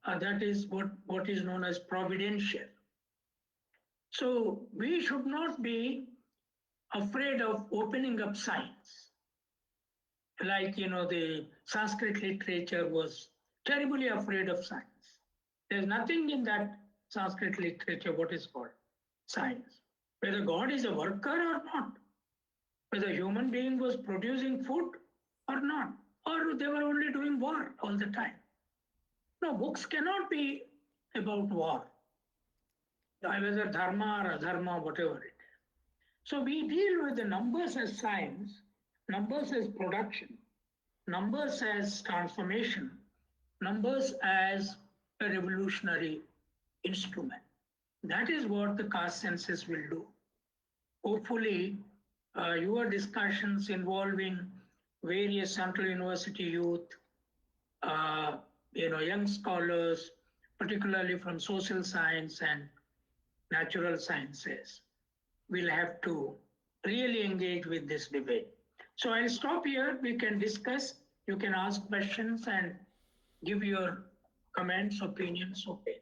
That is what is known as providential. So we should not be afraid of opening up science. Like, the Sanskrit literature was terribly afraid of science. There's nothing in that Sanskrit literature what is called science. Whether God is a worker or not, whether human being was producing food or not, or they were only doing war all the time. No, books cannot be about war, whether dharma or adharma, whatever it is. So we deal with the numbers as science, numbers as production, numbers as transformation, numbers as a revolutionary instrument. That is what the caste census will do. Hopefully, your discussions involving various Central University youth, young scholars, particularly from social science and natural sciences, will have to really engage with this debate. So I'll stop here. We can discuss. You can ask questions and give your comments, opinions. Okay.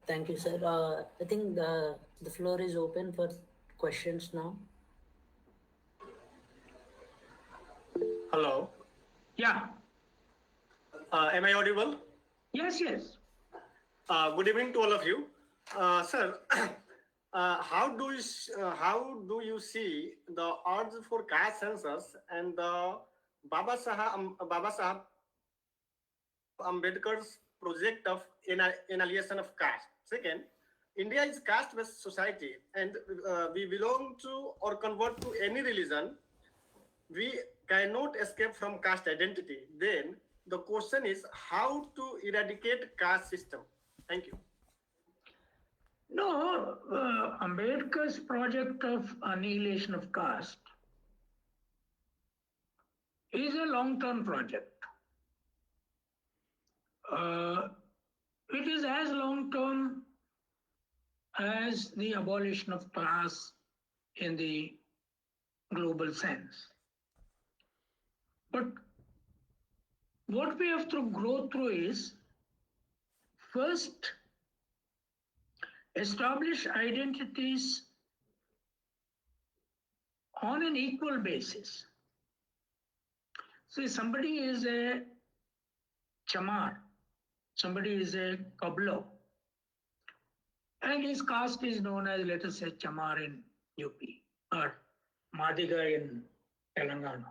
Thank you, sir. I think the floor is open for questions now. Hello. Yeah. Am I audible? Yes, yes. Good evening to all of you. Sir, how do you see the urge for caste census and the Baba Saheb Ambedkar's project of annihilation of caste? Second, India is caste-based society, and we belong to or convert to any religion. We cannot escape from caste identity. Then the question is how to eradicate caste system. Thank you. No, Ambedkar's project of annihilation of caste is a long-term project. It is as long-term as the abolition of class in the global sense. But what we have to grow through is first establish identities on an equal basis. See, somebody is a chamar, somebody is a kablo, and his caste is known as, let us say, chamar in UP or Madiga in Telangana.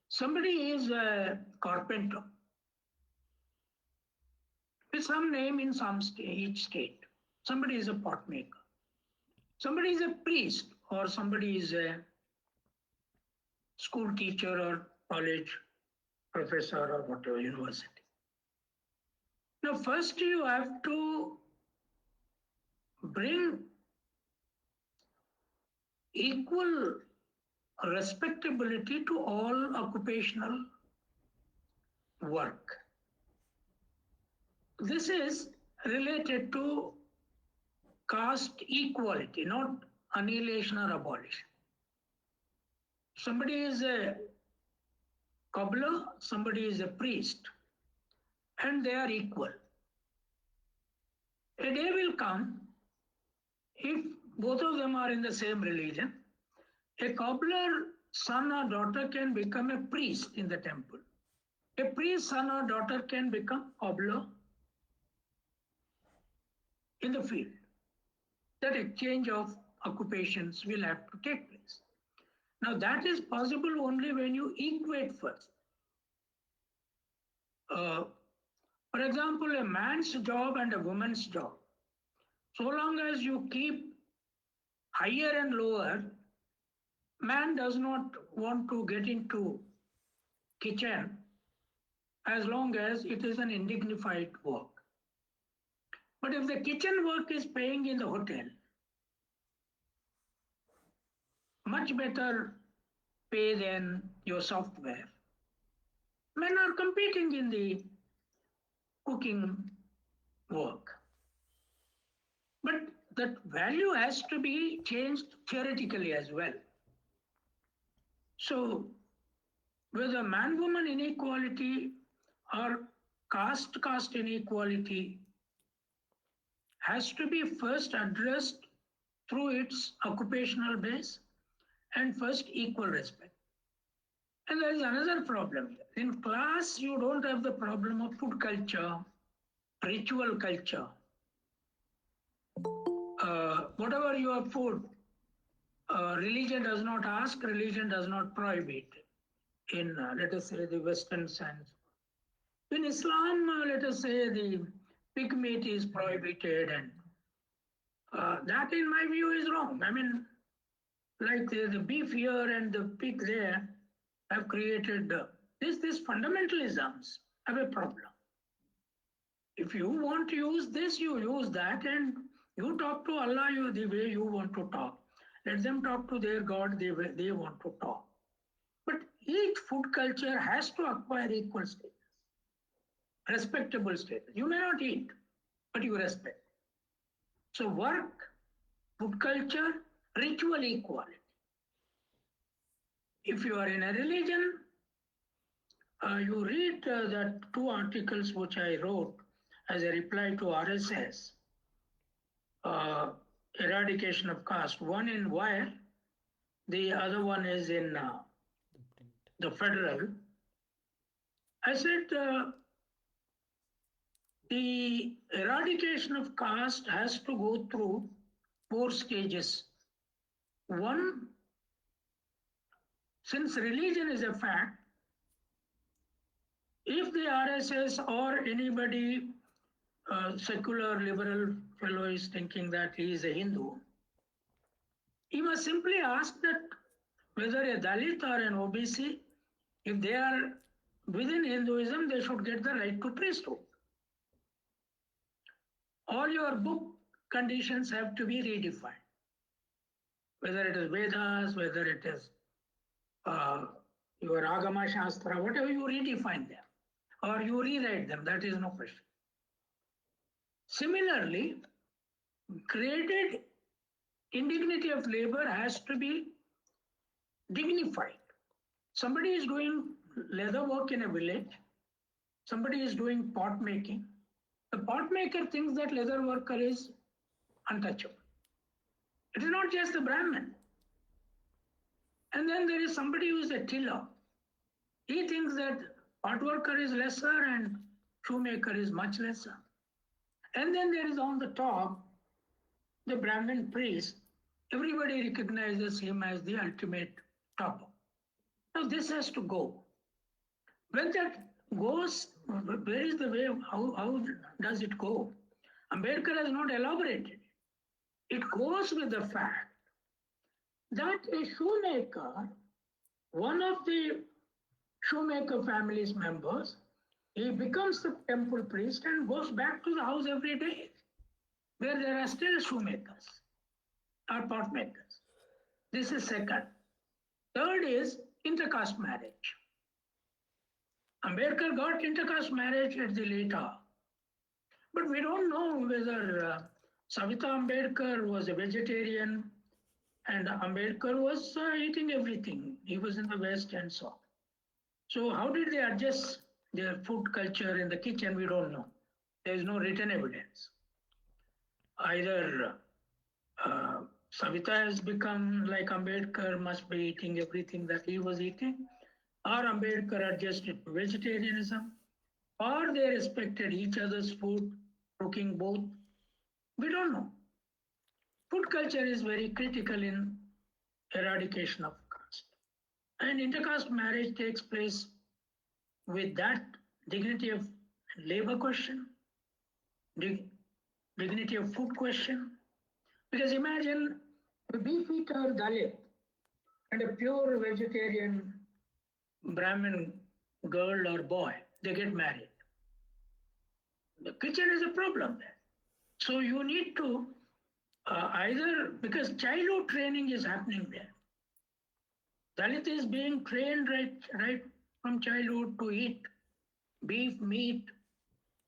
Somebody is a carpenter. with some name in each state. Somebody is a pot maker. Somebody is a priest, or somebody is a school teacher or college professor or whatever, university. Now, first you have to bring equal respectability to all occupational work. This is related to caste equality, not annihilation or abolition. Somebody is a cobbler, somebody is a priest, and they are equal. A day will come, if both of them are in the same religion, a cobbler son or daughter can become a priest in the temple. A priest son or daughter can become cobbler in the field. That exchange of occupations will have to take place. Now that is possible only when you equate first. For example, a man's job and a woman's job. So long as you keep higher and lower, man does not want to get into kitchen as long as it is an undignified work. But if the kitchen work is paying in the hotel, much better pay than your software, men are competing in the cooking work. But that value has to be changed theoretically as well. So whether man-woman inequality or caste inequality has to be first addressed through its occupational base and first equal respect. And there is another problem here. In class, you don't have the problem of food culture, ritual culture. Whatever your food, religion does not ask, religion does not prohibit in, let us say, the Western sense. In Islam, let us say the pig meat is prohibited, and that in my view is wrong. I mean, like the beef here and the pig there have created these fundamentalisms have a problem. If you want to use this, you use that, and you talk to Allah the way you want to talk. Let them talk to their God the way they want to talk. But each food culture has to acquire equal status, respectable status. You may not eat, but you respect. So work, food culture, ritual equality. If you are in a religion, you read that 2 articles which I wrote as a reply to RSS, eradication of caste, one in Wire, the other one is in the Federal. I said the eradication of caste has to go through 4 stages. One, since religion is a fact, if the RSS or anybody, secular liberal fellow is thinking that he is a Hindu, he must simply ask that whether a Dalit or an OBC, if they are within Hinduism, they should get the right to priesthood. All your book conditions have to be redefined. Whether it is Vedas, whether it is your Agama Shastra, whatever, you redefine them or you rewrite them, that is no question. Similarly, graded indignity of labor has to be dignified. Somebody is doing leather work in a village, somebody is doing pot making. The pot maker thinks that leather worker is untouchable. It is not just the Brahmin. And then there is somebody who is a tiller. He thinks that pot worker is lesser and shoemaker is much lesser. And then there is on the top, the Brahmin priest. Everybody recognizes him as the ultimate topper. Now this has to go. When that goes, where is the way? How does it go? Ambedkar has not elaborated. It goes with the fact that a shoemaker, one of the shoemaker family's members, he becomes the temple priest and goes back to the house every day, where there are still shoemakers or pot makers. This is second. Third is intercaste marriage. Ambedkar got intercaste marriage at the late hour. But we don't know whether Savita Ambedkar was a vegetarian and Ambedkar was eating everything. He was in the West and so on. So how did they adjust their food culture in the kitchen? We don't know. There is no written evidence. Either Savita has become like Ambedkar, must be eating everything that he was eating, or Ambedkar adjusted to vegetarianism, or they respected each other's food, cooking both. We don't know. Food culture is very critical in eradication of caste. And intercaste marriage takes place with that dignity of labor question, dignity of food question. Because imagine a beef-eater Dalit and a pure vegetarian Brahmin girl or boy, they get married. The kitchen is a problem there. So you need to either, because childhood training is happening there. Dalit is being trained right from childhood to eat beef, meat,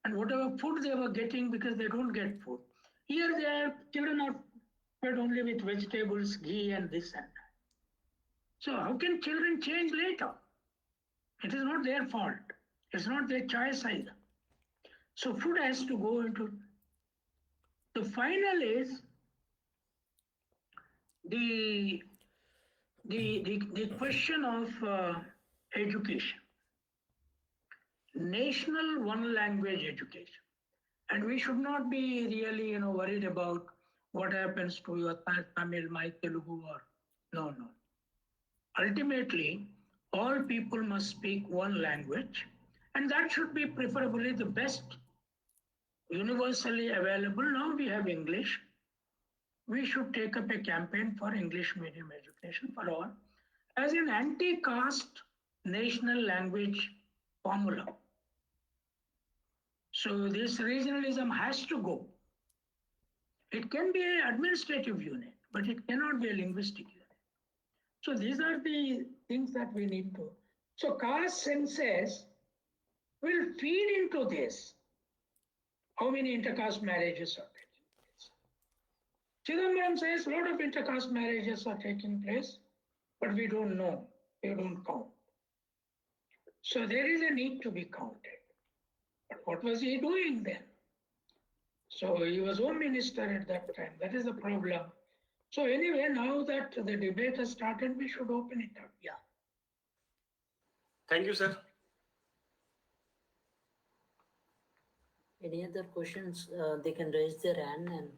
and whatever food they were getting because they don't get food. Here their children are fed only with vegetables, ghee, and this and that. So how can children change later? It is not their fault. It's not their choice either. So food has to go into. The final is the question of education. National one language education. And we should not be really worried about what happens to your Tamil, my Telugu, or no. Ultimately, all people must speak one language, and that should be preferably the best universally available. Now we have English. We should take up a campaign for English medium education for all as an anti-caste national language formula. So this regionalism has to go. It can be an administrative unit, but it cannot be a linguistic unit. So these are the things that we need to. So caste census will feed into this. How many intercaste marriages are taking place? Chidambaram says a lot of intercaste marriages are taking place, but we don't know. They don't count. So there is a need to be counted. But what was he doing then? So he was Home Minister at that time. That is the problem. So anyway, now that the debate has started, we should open it up. Yeah. Thank you, sir. Any other questions? They can raise their hand and.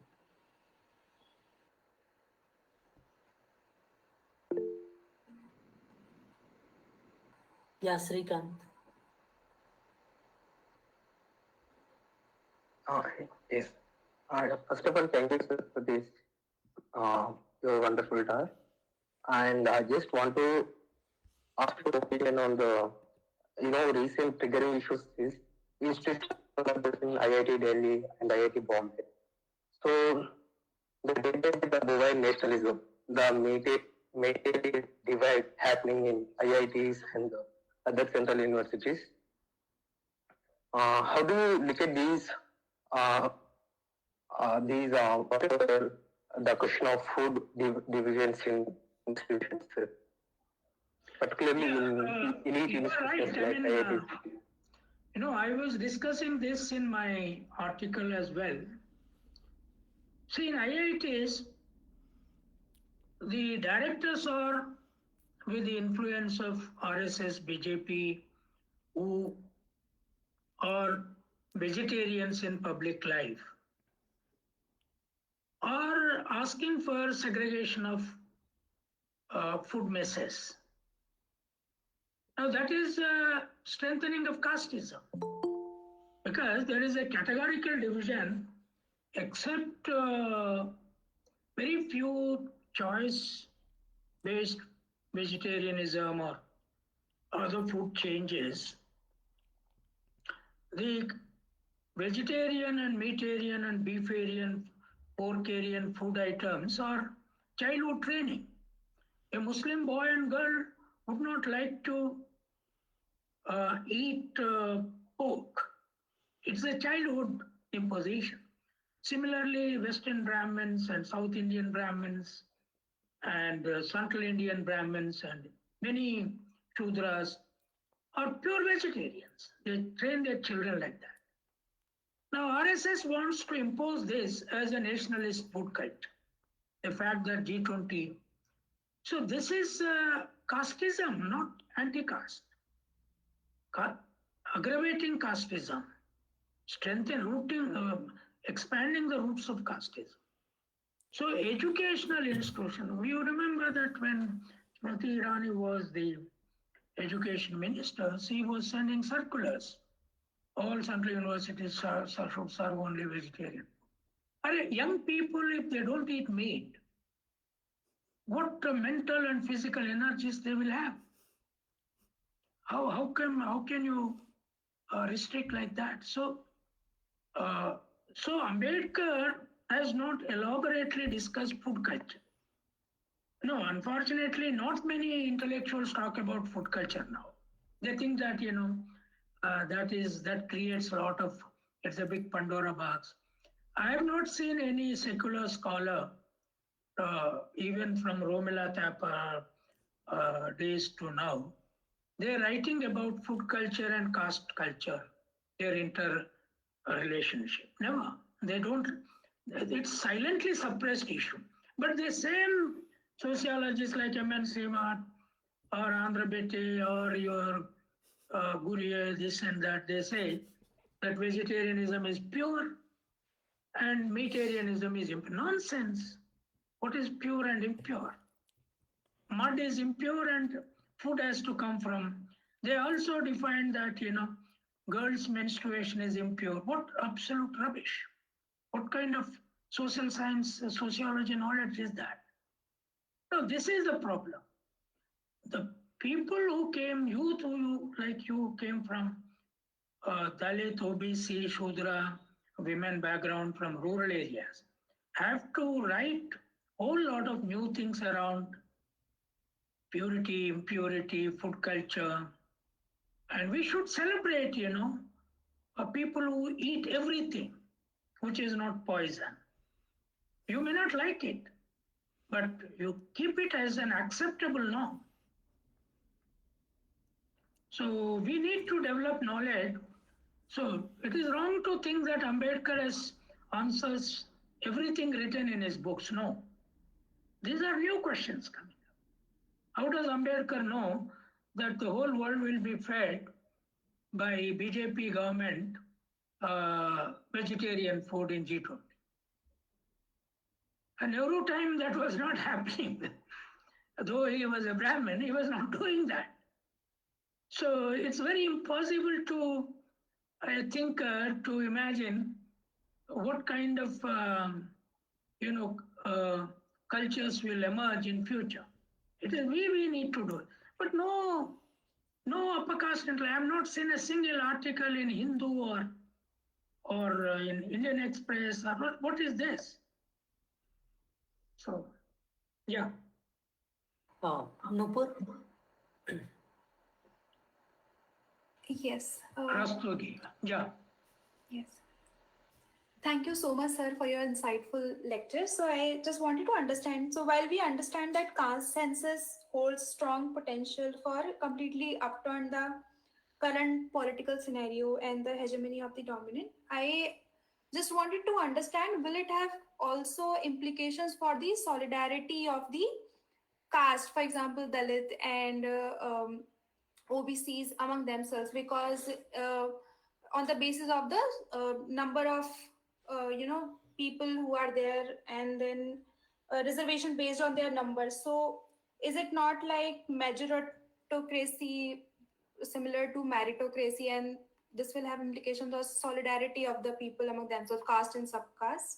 Yeah, Srikanth. Yes. First of all, thank you, sir, for this your wonderful talk. And I just want to ask your opinion on the recent triggering issues is in IIT Delhi and IIT Bombay. So the debate, the Bovine nationalism, the Métis divide happening in IITs and other central universities. How do you look at these? Whatever the question of food divisions in institutions, particularly in elite institutions like IITs. I was discussing this in my article as well. See, in IITs, the directors are with the influence of RSS, BJP, who are vegetarians in public life, are asking for segregation of food messes. Now that is strengthening of casteism. because there is a categorical division, except very few choice-based vegetarianism or other food changes. The vegetarian and meatarian and beefarian, porkarian food items are childhood training. A Muslim boy and girl would not like to eat pork. It's a childhood imposition. Similarly, Western Brahmins and South Indian Brahmins and Central Indian Brahmins and many Shudras are pure vegetarians. They train their children like that. Now, RSS wants to impose this as a nationalist food culture. The fact that G20. So this is casteism, not anti-caste. Aggravating casteism, expanding the roots of casteism. So educational institution, you remember that when Smriti Irani was the education minister, she was sending circulars. All central universities should serve only vegetarian. Young people, if they don't eat meat, what mental and physical energies they will have? How can you restrict like that? So Ambedkar has not elaborately discussed food culture. No, unfortunately, not many intellectuals talk about food culture now. They think that that creates a lot of, it's a big Pandora box. I have not seen any secular scholar, even from Romila Thapa days to now. They're writing about food culture and caste culture, their interrelationship. Never. They don't, it's silently suppressed issue. But the same sociologists like M.N. Srimat or Andhra Bete or your Gurye, this and that, they say that vegetarianism is pure and meatarianism is impure. Nonsense. What is pure and impure? Mud is impure and food has to come from. They also define that, girls' menstruation is impure. What absolute rubbish. What kind of social science, sociology knowledge is that? No, this is the problem. The people who came, like you came from Dalit, OBC, Shudra, women background from rural areas, have to write a whole lot of new things around purity, impurity, food culture. And we should celebrate, people who eat everything which is not poison. You may not like it, but you keep it as an acceptable norm. So we need to develop knowledge. So it is wrong to think that Ambedkar answers everything written in his books. No. These are new questions coming up. How does Ambedkar know that the whole world will be fed by BJP government vegetarian food in G20? And every time that was not happening. Though he was a Brahmin, he was not doing that. So it's very impossible to, I think, to imagine what kind of, cultures will emerge in future. It is we need to do it. But no upper caste. I have not seen a single article in Hindu or in Indian Express. What is this? So, yeah. Nupur? Yes. Rastogi. Yeah. Yes. Thank you so much, sir, for your insightful lecture. So I just wanted to understand. So while we understand that caste census holds strong potential for completely upturn the current political scenario and the hegemony of the dominant, I just wanted to understand, will it have also implications for the solidarity of the caste, for example, Dalit and OBCs among themselves? Because on the basis of the number of people who are there, and then reservation based on their numbers. So is it not like meritocracy similar to meritocracy, and this will have implications on solidarity of the people among themselves, caste and subcaste?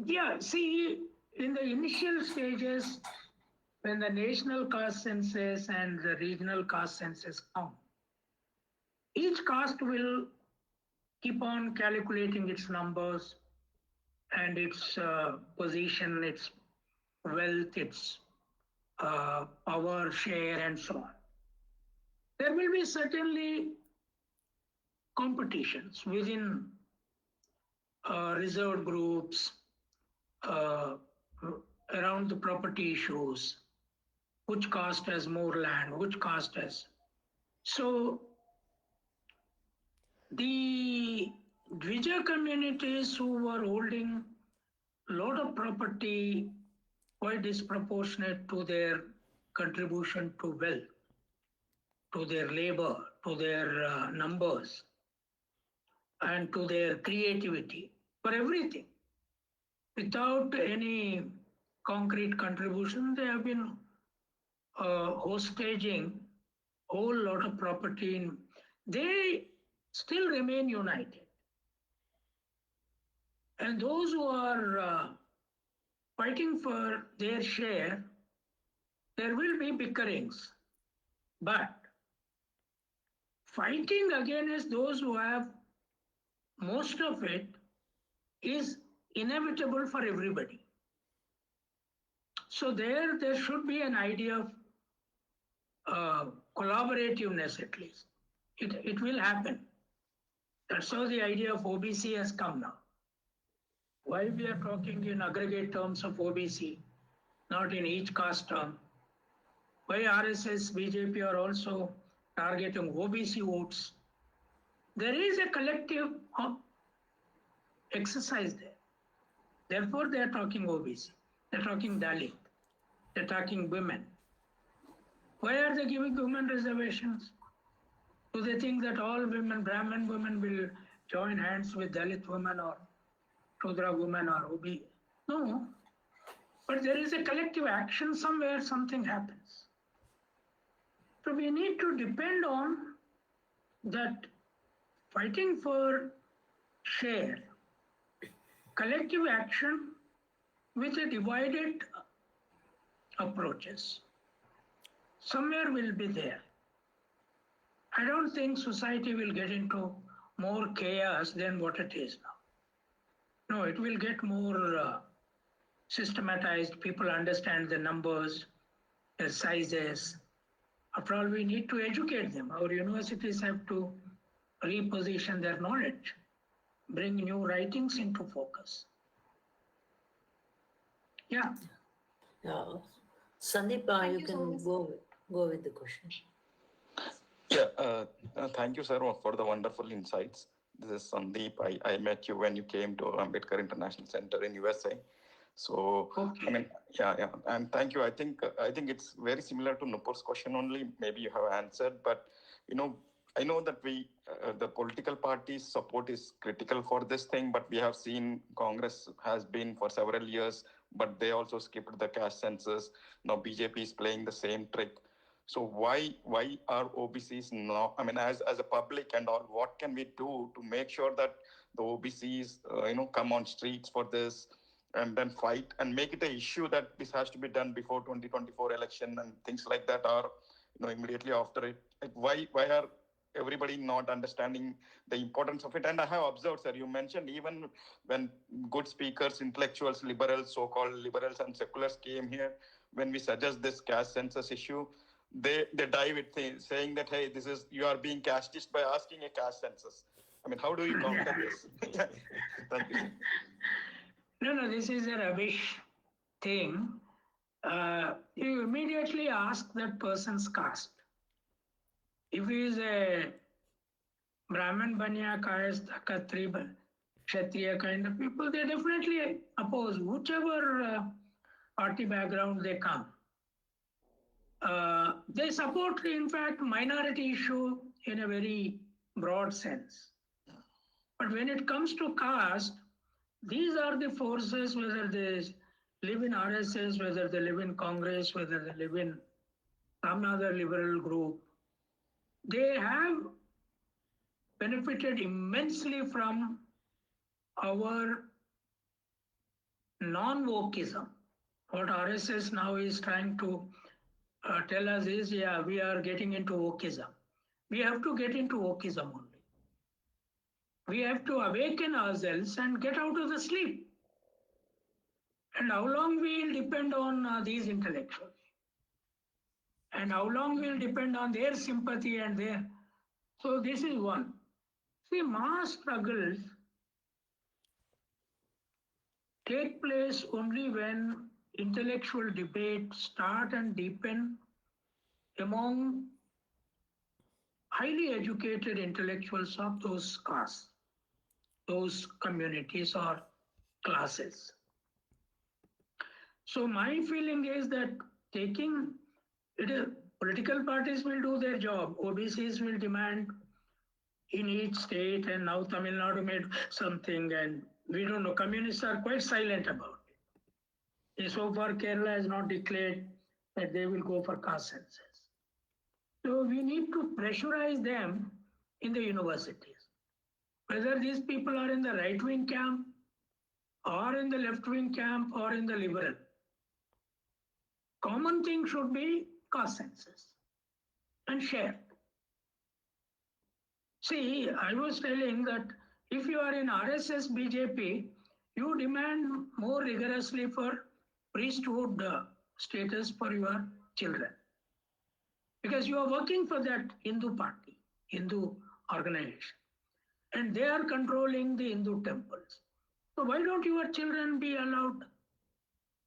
Yeah, see, in the initial stages, when the national caste census and the regional caste census come, each caste will keep on calculating its numbers and its position, its wealth, its power share, and so on. There will be certainly competitions within reserved groups around the property issues. Which caste has more land? Which caste has? So the Dvija communities who were holding a lot of property quite disproportionate to their contribution to wealth, to their labor, to their numbers, and to their creativity, for everything. Without any concrete contribution, they have been hostaging whole lot of property. They still remain united. And those who are fighting for their share, there will be bickerings. But fighting against those who have most of it is inevitable for everybody. So there should be an idea of collaborativeness at least. It will happen. That's how the idea of OBC has come now. Why we are talking in aggregate terms of OBC, not in each caste term? Why RSS, BJP are also targeting OBC votes? There is a collective exercise there. Therefore, they are talking OBC. They're talking Dalit. They're talking women. Why are they giving women reservations? Do they think that all women, Brahmin women, will join hands with Dalit women or Shudra women or OB? No. But there is a collective action somewhere, something happens. So we need to depend on that fighting for share, collective action with a divided approaches. Somewhere will be there. I don't think society will get into more chaos than what it is now. No, it will get more systematized. People understand the numbers, the sizes. After all, we need to educate them. Our universities have to reposition their knowledge, bring new writings into focus. Yeah. Sandeep, you can go with the question. Yeah, thank you, sir, for the wonderful insights. This is Sandeep. I met you when you came to Ambedkar International Center in USA. So, okay. I mean, yeah, and thank you. I think it's very similar to Nupur's question only. Maybe you have answered, but I know that the political parties' support is critical for this thing, but we have seen Congress has been for several years, but they also skipped the caste census. Now BJP is playing the same trick. So why are OBCs not? I mean, as a public and all, what can we do to make sure that the OBCs, come on streets for this and then fight and make it an issue that this has to be done before 2024 election and things like that, or immediately after it? Like why are everybody not understanding the importance of it? And I have observed, sir, you mentioned even when good speakers, intellectuals, liberals, so-called liberals and seculars came here, when we suggest this caste census issue, they dive it saying that, hey, you are being casteist by asking a caste census. I mean, how do you counter this? Thank you. No, this is a rubbish thing. You immediately ask that person's caste. If he is a Brahmin, Banya, Kayas, Khatri, Kshatriya kind of people, they definitely oppose whichever party background they come. They support, in fact, minority issue in a very broad sense. But when it comes to caste, these are the forces, whether they live in RSS, whether they live in Congress, whether they live in some other liberal group, they have benefited immensely from our non-wokeism. What RSS now is trying to tell us is, yeah, we are getting into wokeism. We have to get into wokeism only. We have to awaken ourselves and get out of the sleep. And how long we will depend on these intellectuals? And how long we will depend on their sympathy and their... So this is one. See, mass struggles take place only when intellectual debates start and deepen among highly educated intellectuals of those castes, those communities or classes. So my feeling is that taking it, political parties will do their job. OBCs will demand in each state, and now Tamil Nadu made something, and we don't know. Communists are quite silent about it. So far, Kerala has not declared that they will go for caste census. So we need to pressurize them in the universities. Whether these people are in the right-wing camp, or in the left-wing camp, or in the liberal. Common thing should be caste census and shared. See, I was telling that if you are in RSS BJP, you demand more rigorously for priesthood status for your children. Because you are working for that Hindu party, Hindu organization. And they are controlling the Hindu temples. So why don't your children be allowed?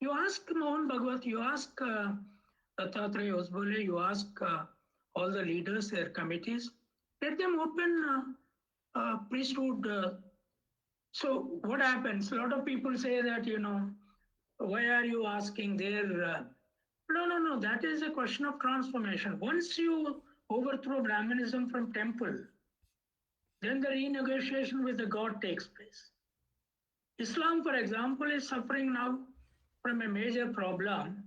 You ask Mohan Bhagwat, you ask Dattatreya Osbole, you ask all the leaders, their committees, let them open priesthood. So what happens? A lot of people say that, why are you asking their... No, that is a question of transformation. Once you overthrow Brahmanism from temple, then the renegotiation with the God takes place. Islam, for example, is suffering now from a major problem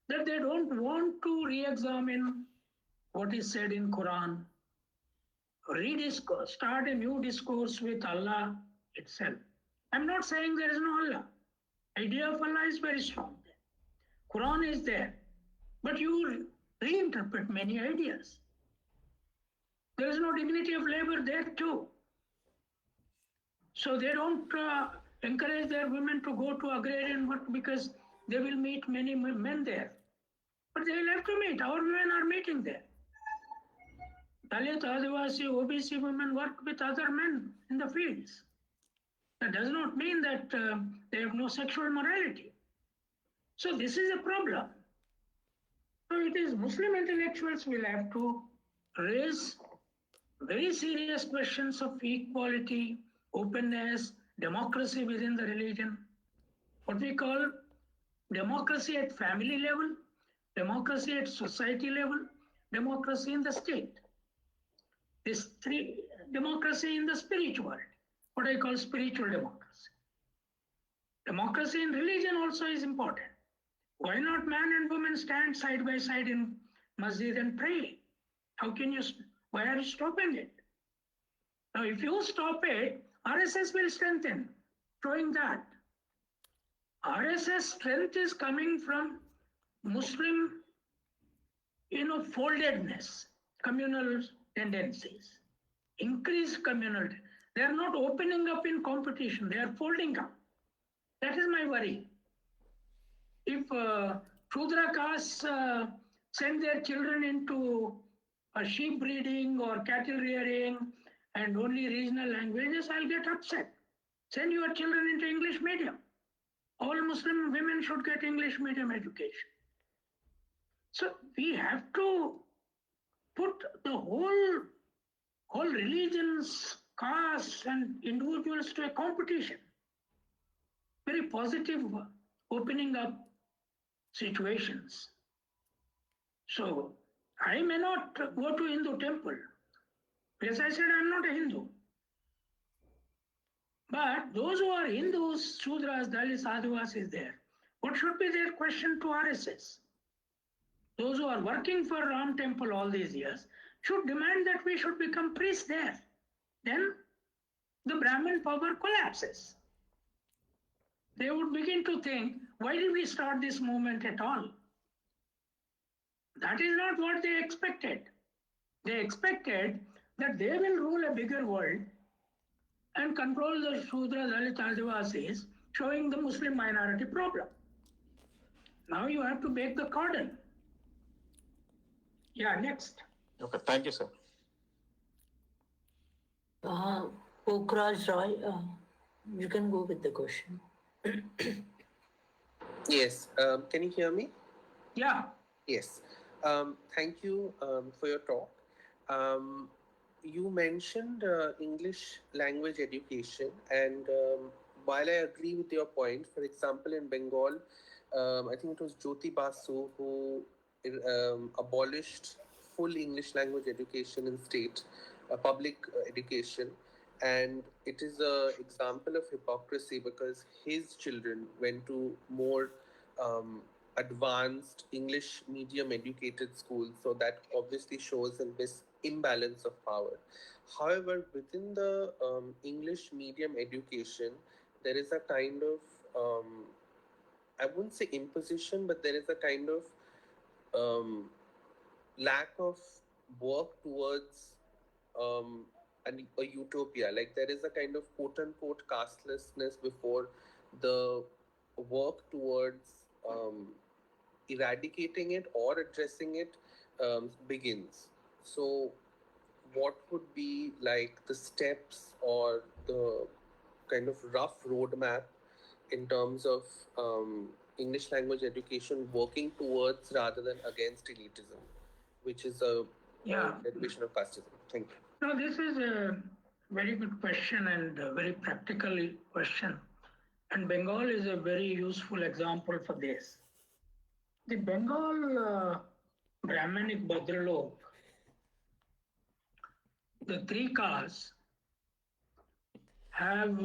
that they don't want to re-examine what is said in Quran, start a new discourse with Allah itself. I'm not saying there is no Allah. Idea of Allah is very strong there. Quran is there. But you reinterpret many ideas. There is no dignity of labor there too. So they don't encourage their women to go to agrarian work because they will meet many men there. But they will have to meet. Our women are meeting there. Dalit, Adivasi, OBC women work with other men in the fields. That does not mean that they have no sexual morality. So this is a problem. So it is Muslim intellectuals will have to raise very serious questions of equality, openness, democracy within the religion. What we call democracy at family level, democracy at society level, democracy in the state. This three, democracy in the spirituality, what I call spiritual democracy. Democracy in religion also is important. Why not man and woman stand side by side in masjid and pray? Why are you stopping it? Now, if you stop it, RSS will strengthen, showing that RSS strength is coming from Muslim, foldedness, communal tendencies, increased communal. They are not opening up in competition, they are folding up. That is my worry. If Shudra castes send their children into sheep breeding or cattle rearing and only regional languages, I'll get upset. Send your children into English medium. All Muslim women should get English medium education. So we have to put the whole religions, castes and individuals to a competition. Very positive opening up situations. So I may not go to Hindu temple. Because I said I'm not a Hindu. But those who are Hindus, Shudras, Dalits, Adivasis there, what should be their question to RSS? Those who are working for Ram temple all these years should demand that we should become priests there. then the Brahmin power collapses. They would begin to think, why did we start this movement at all? That is not what they expected. They expected that they will rule a bigger world and control the Shudra Dalit Adivasis, showing the Muslim minority problem. Now you have to bake the cordon. Yeah, next. Okay, thank you, sir. Pokraj Roy, you can go with the question. Yes. Can you hear me? Yeah. Yes. Thank you for your talk. You mentioned English language education, and while I agree with your point, for example, in Bengal, I think it was Jyoti Basu who abolished full English language education in state, public education. And it is an example of hypocrisy because his children went to more advanced English medium educated schools. So that obviously shows in this imbalance of power. However, within the English medium education, there is a kind of, I wouldn't say imposition, but there is a kind of lack of work towards a utopia. Like there is a kind of quote unquote castelessness before the work towards eradicating it or addressing it begins. So, what would be like the steps or the kind of rough roadmap in terms of English language education working towards rather than against elitism, which is a derivation of casteism? Thank you. No, this is a very good question and a very practical question. And Bengal is a very useful example for this. The Bengal Brahmanic Bhadralok, the three castes have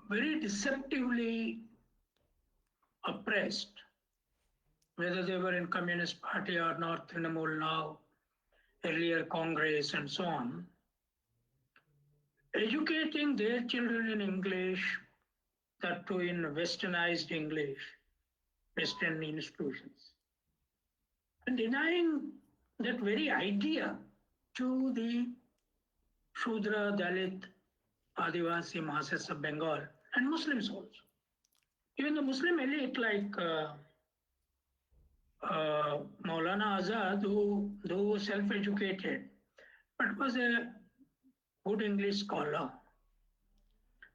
very deceptively oppressed, whether they were in Communist Party or North Trinamool now, earlier Congress and so on, educating their children in English, that too in westernized English, Western institutions, and denying that very idea to the Shudra, Dalit, Adivasi masses of Bengal and Muslims also. Even the Muslim elite like Maulana Azad, who was self-educated, but was a good English scholar,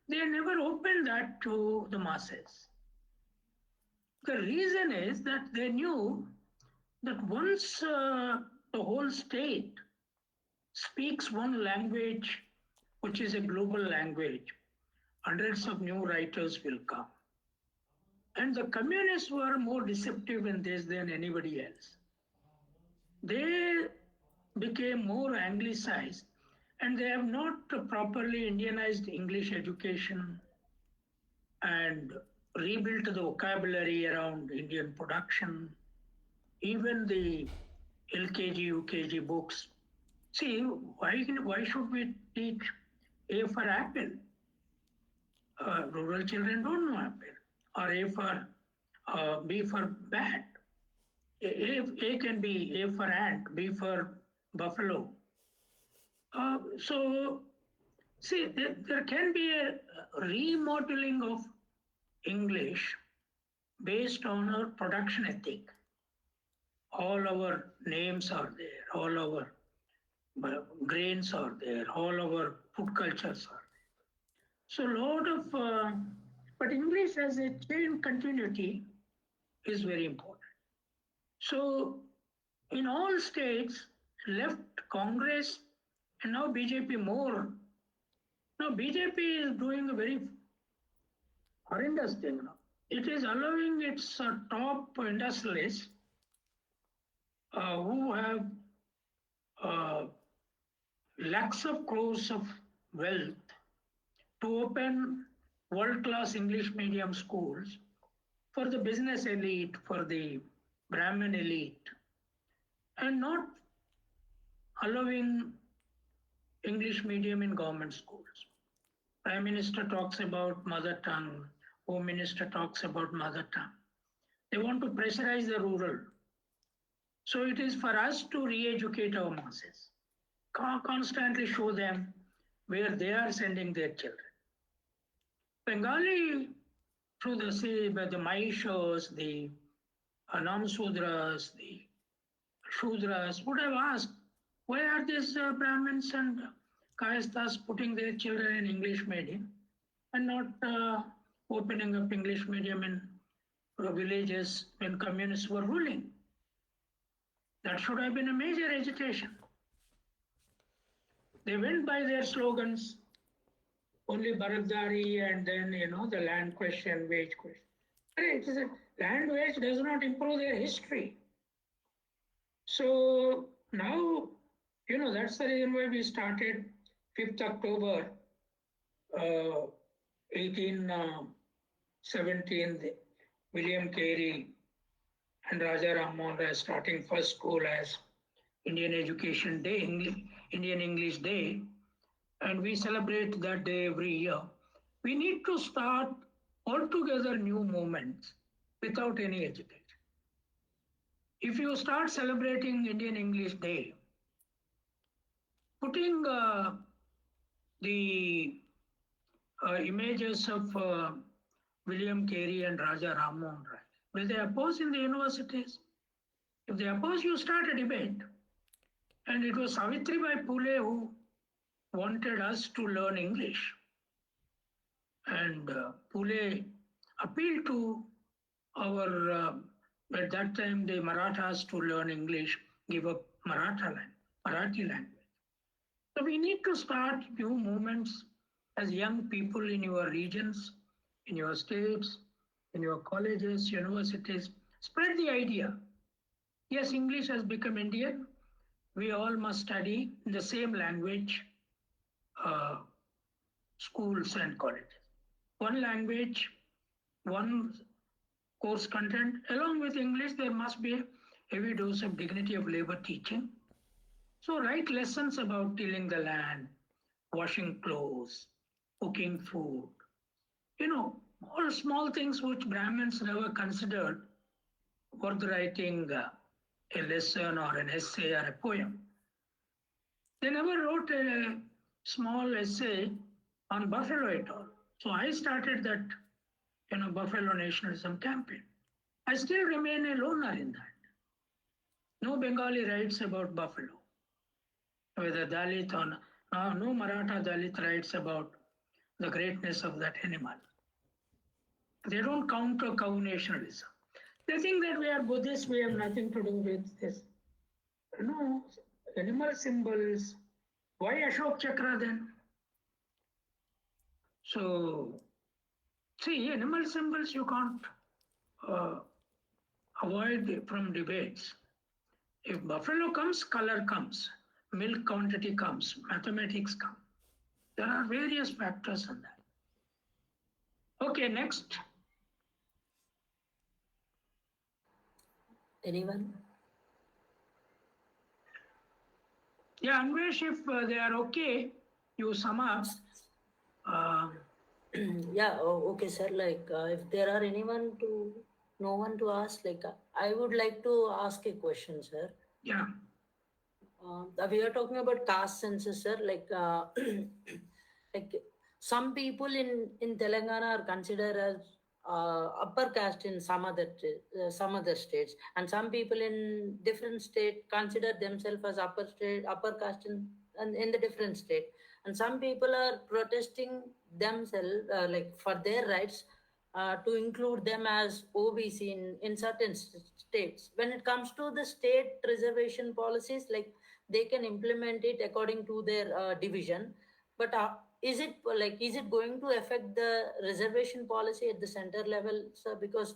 they never opened that to the masses. The reason is that they knew that once the whole state speaks one language, which is a global language, hundreds of new writers will come. And the communists were more deceptive in this than anybody else. They became more anglicized and they have not properly Indianized English education and rebuilt the vocabulary around Indian production, even the LKG, UKG books. See, why should we teach A for apple? Rural children don't know apple. Or A for B for bat. A can be A for ant, B for buffalo. So, see, there can be a remodeling of English based on our production ethic. All our names are there, all our grains are there, all our food cultures are there. So, a lot of, but English as a chain continuity is very important. So, in all states, left Congress and now BJP more. Now, BJP is doing a very horrendous thing now. It is allowing its top industrialists who have lakhs of crores of wealth to open world-class English medium schools for the business elite, for the Brahmin elite, and not allowing English medium in government schools. Prime Minister talks about mother tongue. Home Minister talks about mother tongue. They want to pressurize the rural. So it is for us to re-educate our masses, constantly show them where they are sending their children. Bengali, through the Mai shows, the Namsudras, the Shudras, would have asked, why are these Brahmins and Kayasthas putting their children in English medium and not opening up English medium in villages when communists were ruling? That should have been a major agitation. They went by their slogans, only Baradari and then, the land question, wage question. Land wage does not improve their history. So now, that's the reason why we started 5th October 1817, William Carey and Raja Ram Mohan Rai starting first school as Indian Education Day, Indian English Day, and we celebrate that day every year. We need to start altogether new movements without any education. If you start celebrating Indian English Day, putting the images of William Carey and Raja Ram Mohan Rai, will they oppose in the universities? If they oppose, you start a debate. And it was Savitribai Phule who wanted us to learn English. And Phule appealed to our, at that time, the Marathas to learn English, give up Marathi language. So we need to start new movements as young people in your regions, in your states, in your colleges, universities. Spread the idea. Yes, English has become Indian. We all must study in the same language, schools and colleges. One language, one course content. Along with English, there must be a heavy dose of dignity of labor teaching. So write lessons about tilling the land, washing clothes, cooking food. All small things which Brahmins never considered worth writing a lesson or an essay or a poem. They never wrote a small essay on buffalo at all. So I started that, buffalo nationalism campaign. I still remain a loner in that. No Bengali writes about buffalo, whether Dalit or no Maratha Dalit writes about the greatness of that animal. They don't counter cow nationalism. They think that we are Buddhists, we have nothing to do with this. No, animal symbols. Why Ashok Chakra then? So, see, animal symbols you can't avoid from debates. If buffalo comes, color comes, milk quantity comes, mathematics come. There are various factors in that. Okay, next. Anyone? Yeah, Anvesh, if they are okay, you sum up. Yeah, okay, sir. If there are no one to ask, I would like to ask a question, sir. Yeah. We are talking about caste census, sir. Some people in Telangana are considered as upper caste in some other states, and some people in different state consider themselves as upper caste in the different state, and some people are protesting themselves for their rights to include them as OBC in certain states. When it comes to the state reservation policies, they can implement it according to their division, but is it going to affect the reservation policy at the center level, sir? Because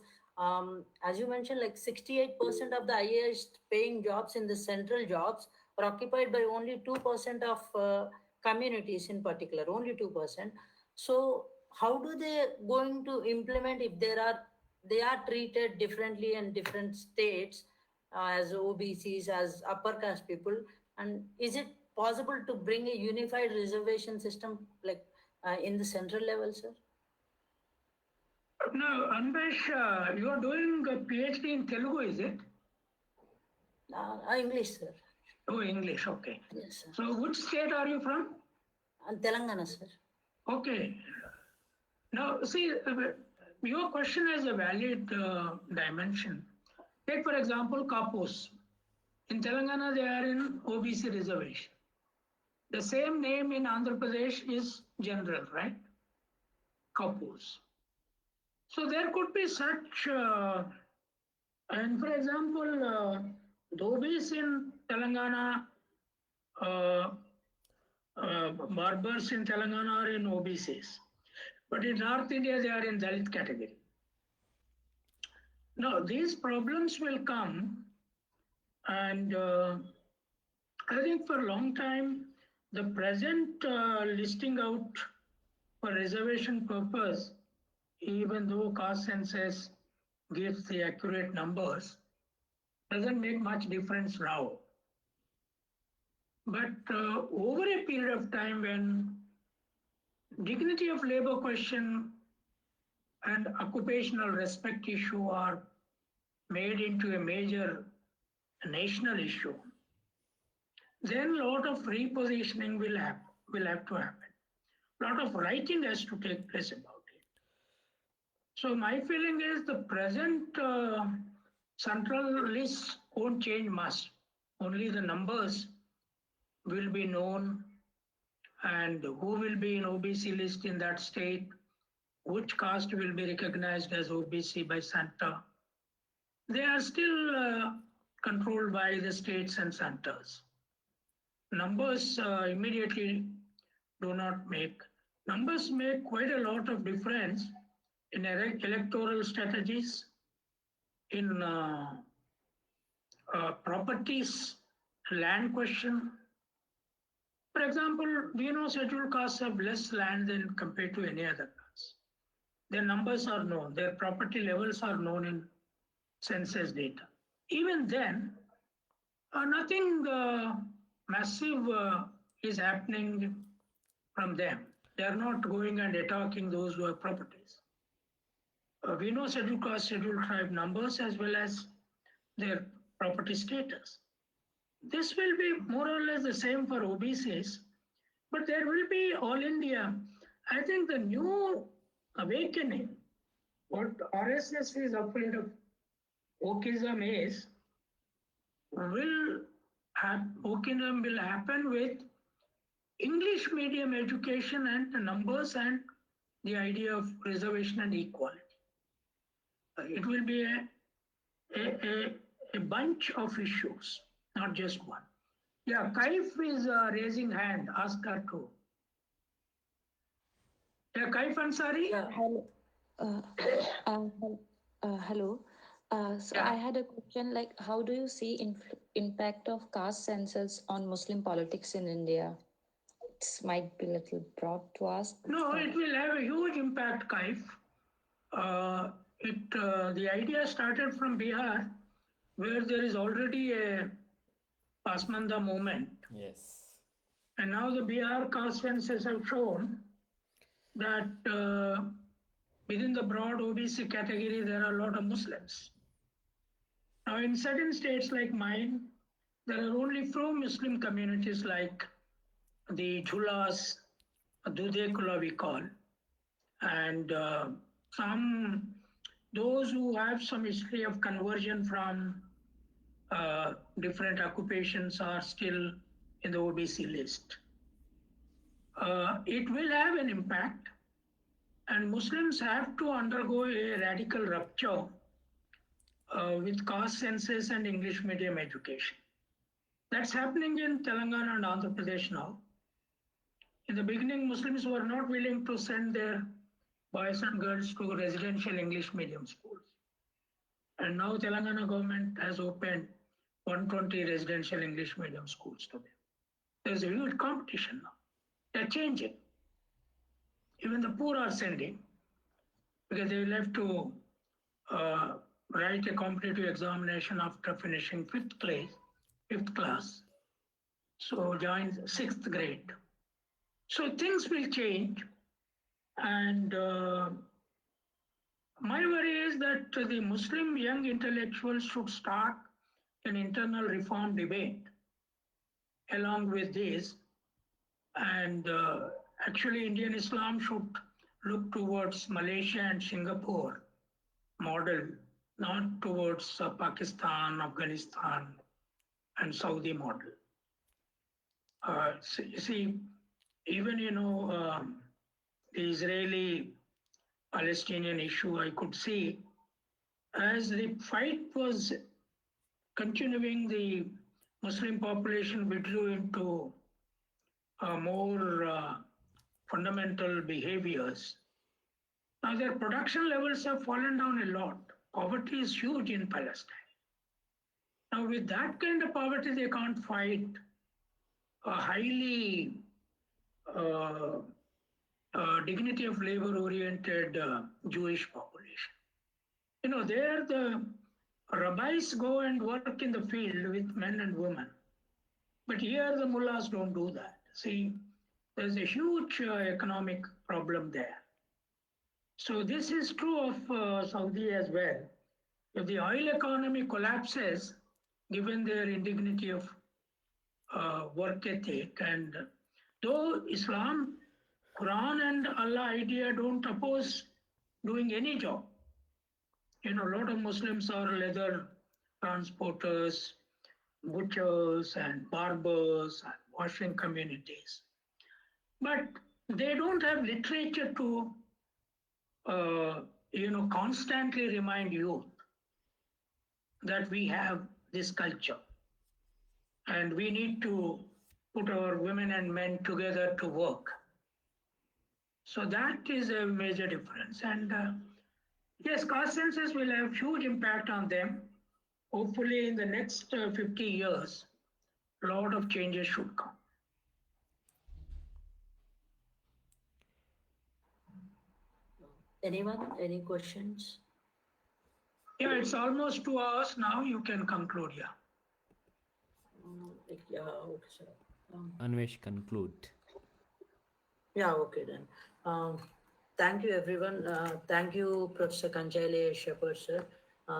as you mentioned, 68% of the highest paying jobs in the central jobs are occupied by only 2% of communities in particular, only 2%. So how do they going to implement if they are treated differently in different states as OBCs, as upper caste people? And is it possible to bring a unified reservation system like in the central level, sir? No, Anvesh, you are doing a PhD in Telugu, is it? English, sir. Oh, English, okay. Yes, sir. So which state are you from? Telangana, sir. Okay. Now, see, your question has a valid dimension. Take, for example, Kapus. In Telangana, they are in OBC reservation. The same name in Andhra Pradesh is general, right? Kapus. So there could be such, and for example, Dhobis in Telangana, barbers in Telangana are in OBCs. But in North India, they are in Dalit category. Now, these problems will come, and I think for a long time, the present listing out for reservation purpose, even though caste census gives the accurate numbers, doesn't make much difference now. But over a period of time when dignity of labor question and occupational respect issue are made into a major national issue, then a lot of repositioning will have to happen. A lot of writing has to take place about it. So my feeling is the present central list won't change much. Only the numbers will be known and who will be in OBC list in that state, which caste will be recognized as OBC by center. They are still controlled by the states and centers. Numbers immediately do not make. Numbers make quite a lot of difference in electoral strategies, in properties, land question. For example, we know scheduled castes have less land than compared to any other caste. Their numbers are known, their property levels are known in census data. Even then, nothing massive is happening from them. They are not going and attacking those who have properties. We know scheduled caste, scheduled tribe numbers as well as their property status. This will be more or less the same for OBCs, but there will be all India. I think the new awakening, what RSS is afraid of Wokism is, Wokism will happen with English medium education and the numbers and the idea of reservation and equality. It will be a bunch of issues, not just one. Yeah, Kaif is raising hand. Ask her to. Yeah, Kaif Ansari. Yeah. Hello. So Yeah. I had a question like, how do you see impact of caste census on Muslim politics in India? It might be a little broad to ask. No, it will have a huge impact, Kaif. The idea started from Bihar, where there is already a Pasmanda movement. Yes. And now the Bihar caste census have shown that within the broad OBC category, there are a lot of Muslims. Now, in certain states like mine, there are only few Muslim communities like the Jhulas, Dudekula we call, and those who have some history of conversion from different occupations are still in the OBC list. It will have an impact, and Muslims have to undergo a radical rupture with caste census and English medium education. That's happening in Telangana and Andhra Pradesh now. In the beginning, Muslims were not willing to send their boys and girls to residential English medium schools. And now Telangana government has opened 120 residential English medium schools to them. There's a huge competition now. They're changing. Even the poor are sending because they will have to write a competitive examination after finishing fifth class. So joins 6th grade. So things will change, and my worry is that the Muslim young intellectuals should start an internal reform debate along with this, and actually Indian Islam should look towards Malaysia and Singapore model, not towards Pakistan, Afghanistan, and Saudi model. See, even the Israeli-Palestinian issue, I could see as the fight was continuing, the Muslim population withdrew into more fundamental behaviors. Now their production levels have fallen down a lot. Poverty is huge in Palestine. Now with that kind of poverty, they can't fight a highly dignity of labor oriented Jewish population. There the rabbis go and work in the field with men and women. But here the mullahs don't do that. See, there's a huge economic problem there. So this is true of Saudi as well. If the oil economy collapses, given their indignity of work ethic, and though Islam, Quran and Allah idea don't oppose doing any job. A lot of Muslims are leather transporters, butchers and barbers and washing communities. But they don't have literature to, constantly remind youth that we have this culture and we need to put our women and men together to work. So that is a major difference. And yes, caste census will have huge impact on them. Hopefully in the next 50 years, a lot of changes should come. Anyone? Any questions? Yeah, it's almost 2 hours now. You can conclude, yeah. Yeah, okay, sir. Anvesh, conclude. Yeah, okay then. Thank you, everyone. Thank you, Professor Kancha Ilaiah Shepherd, sir.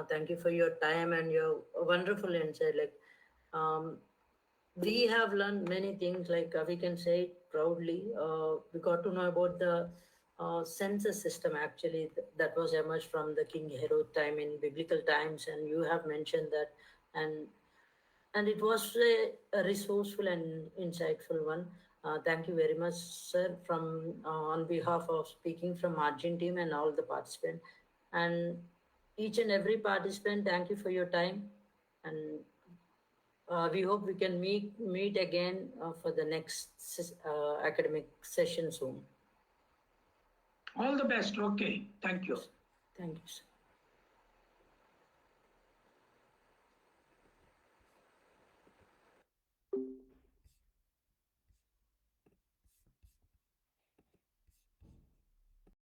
Thank you for your time and your wonderful insight. We have learned many things, we can say it proudly. We got to know about the census system, actually, that was emerged from the King Herod time in biblical times, and you have mentioned that, and it was a resourceful and insightful one. Thank you very much, sir, from on behalf of speaking from Argent team and all the participants. And each and every participant, thank you for your time. And we hope we can meet again for the next academic session soon. All the best. Okay. Thank you. Thank you, sir.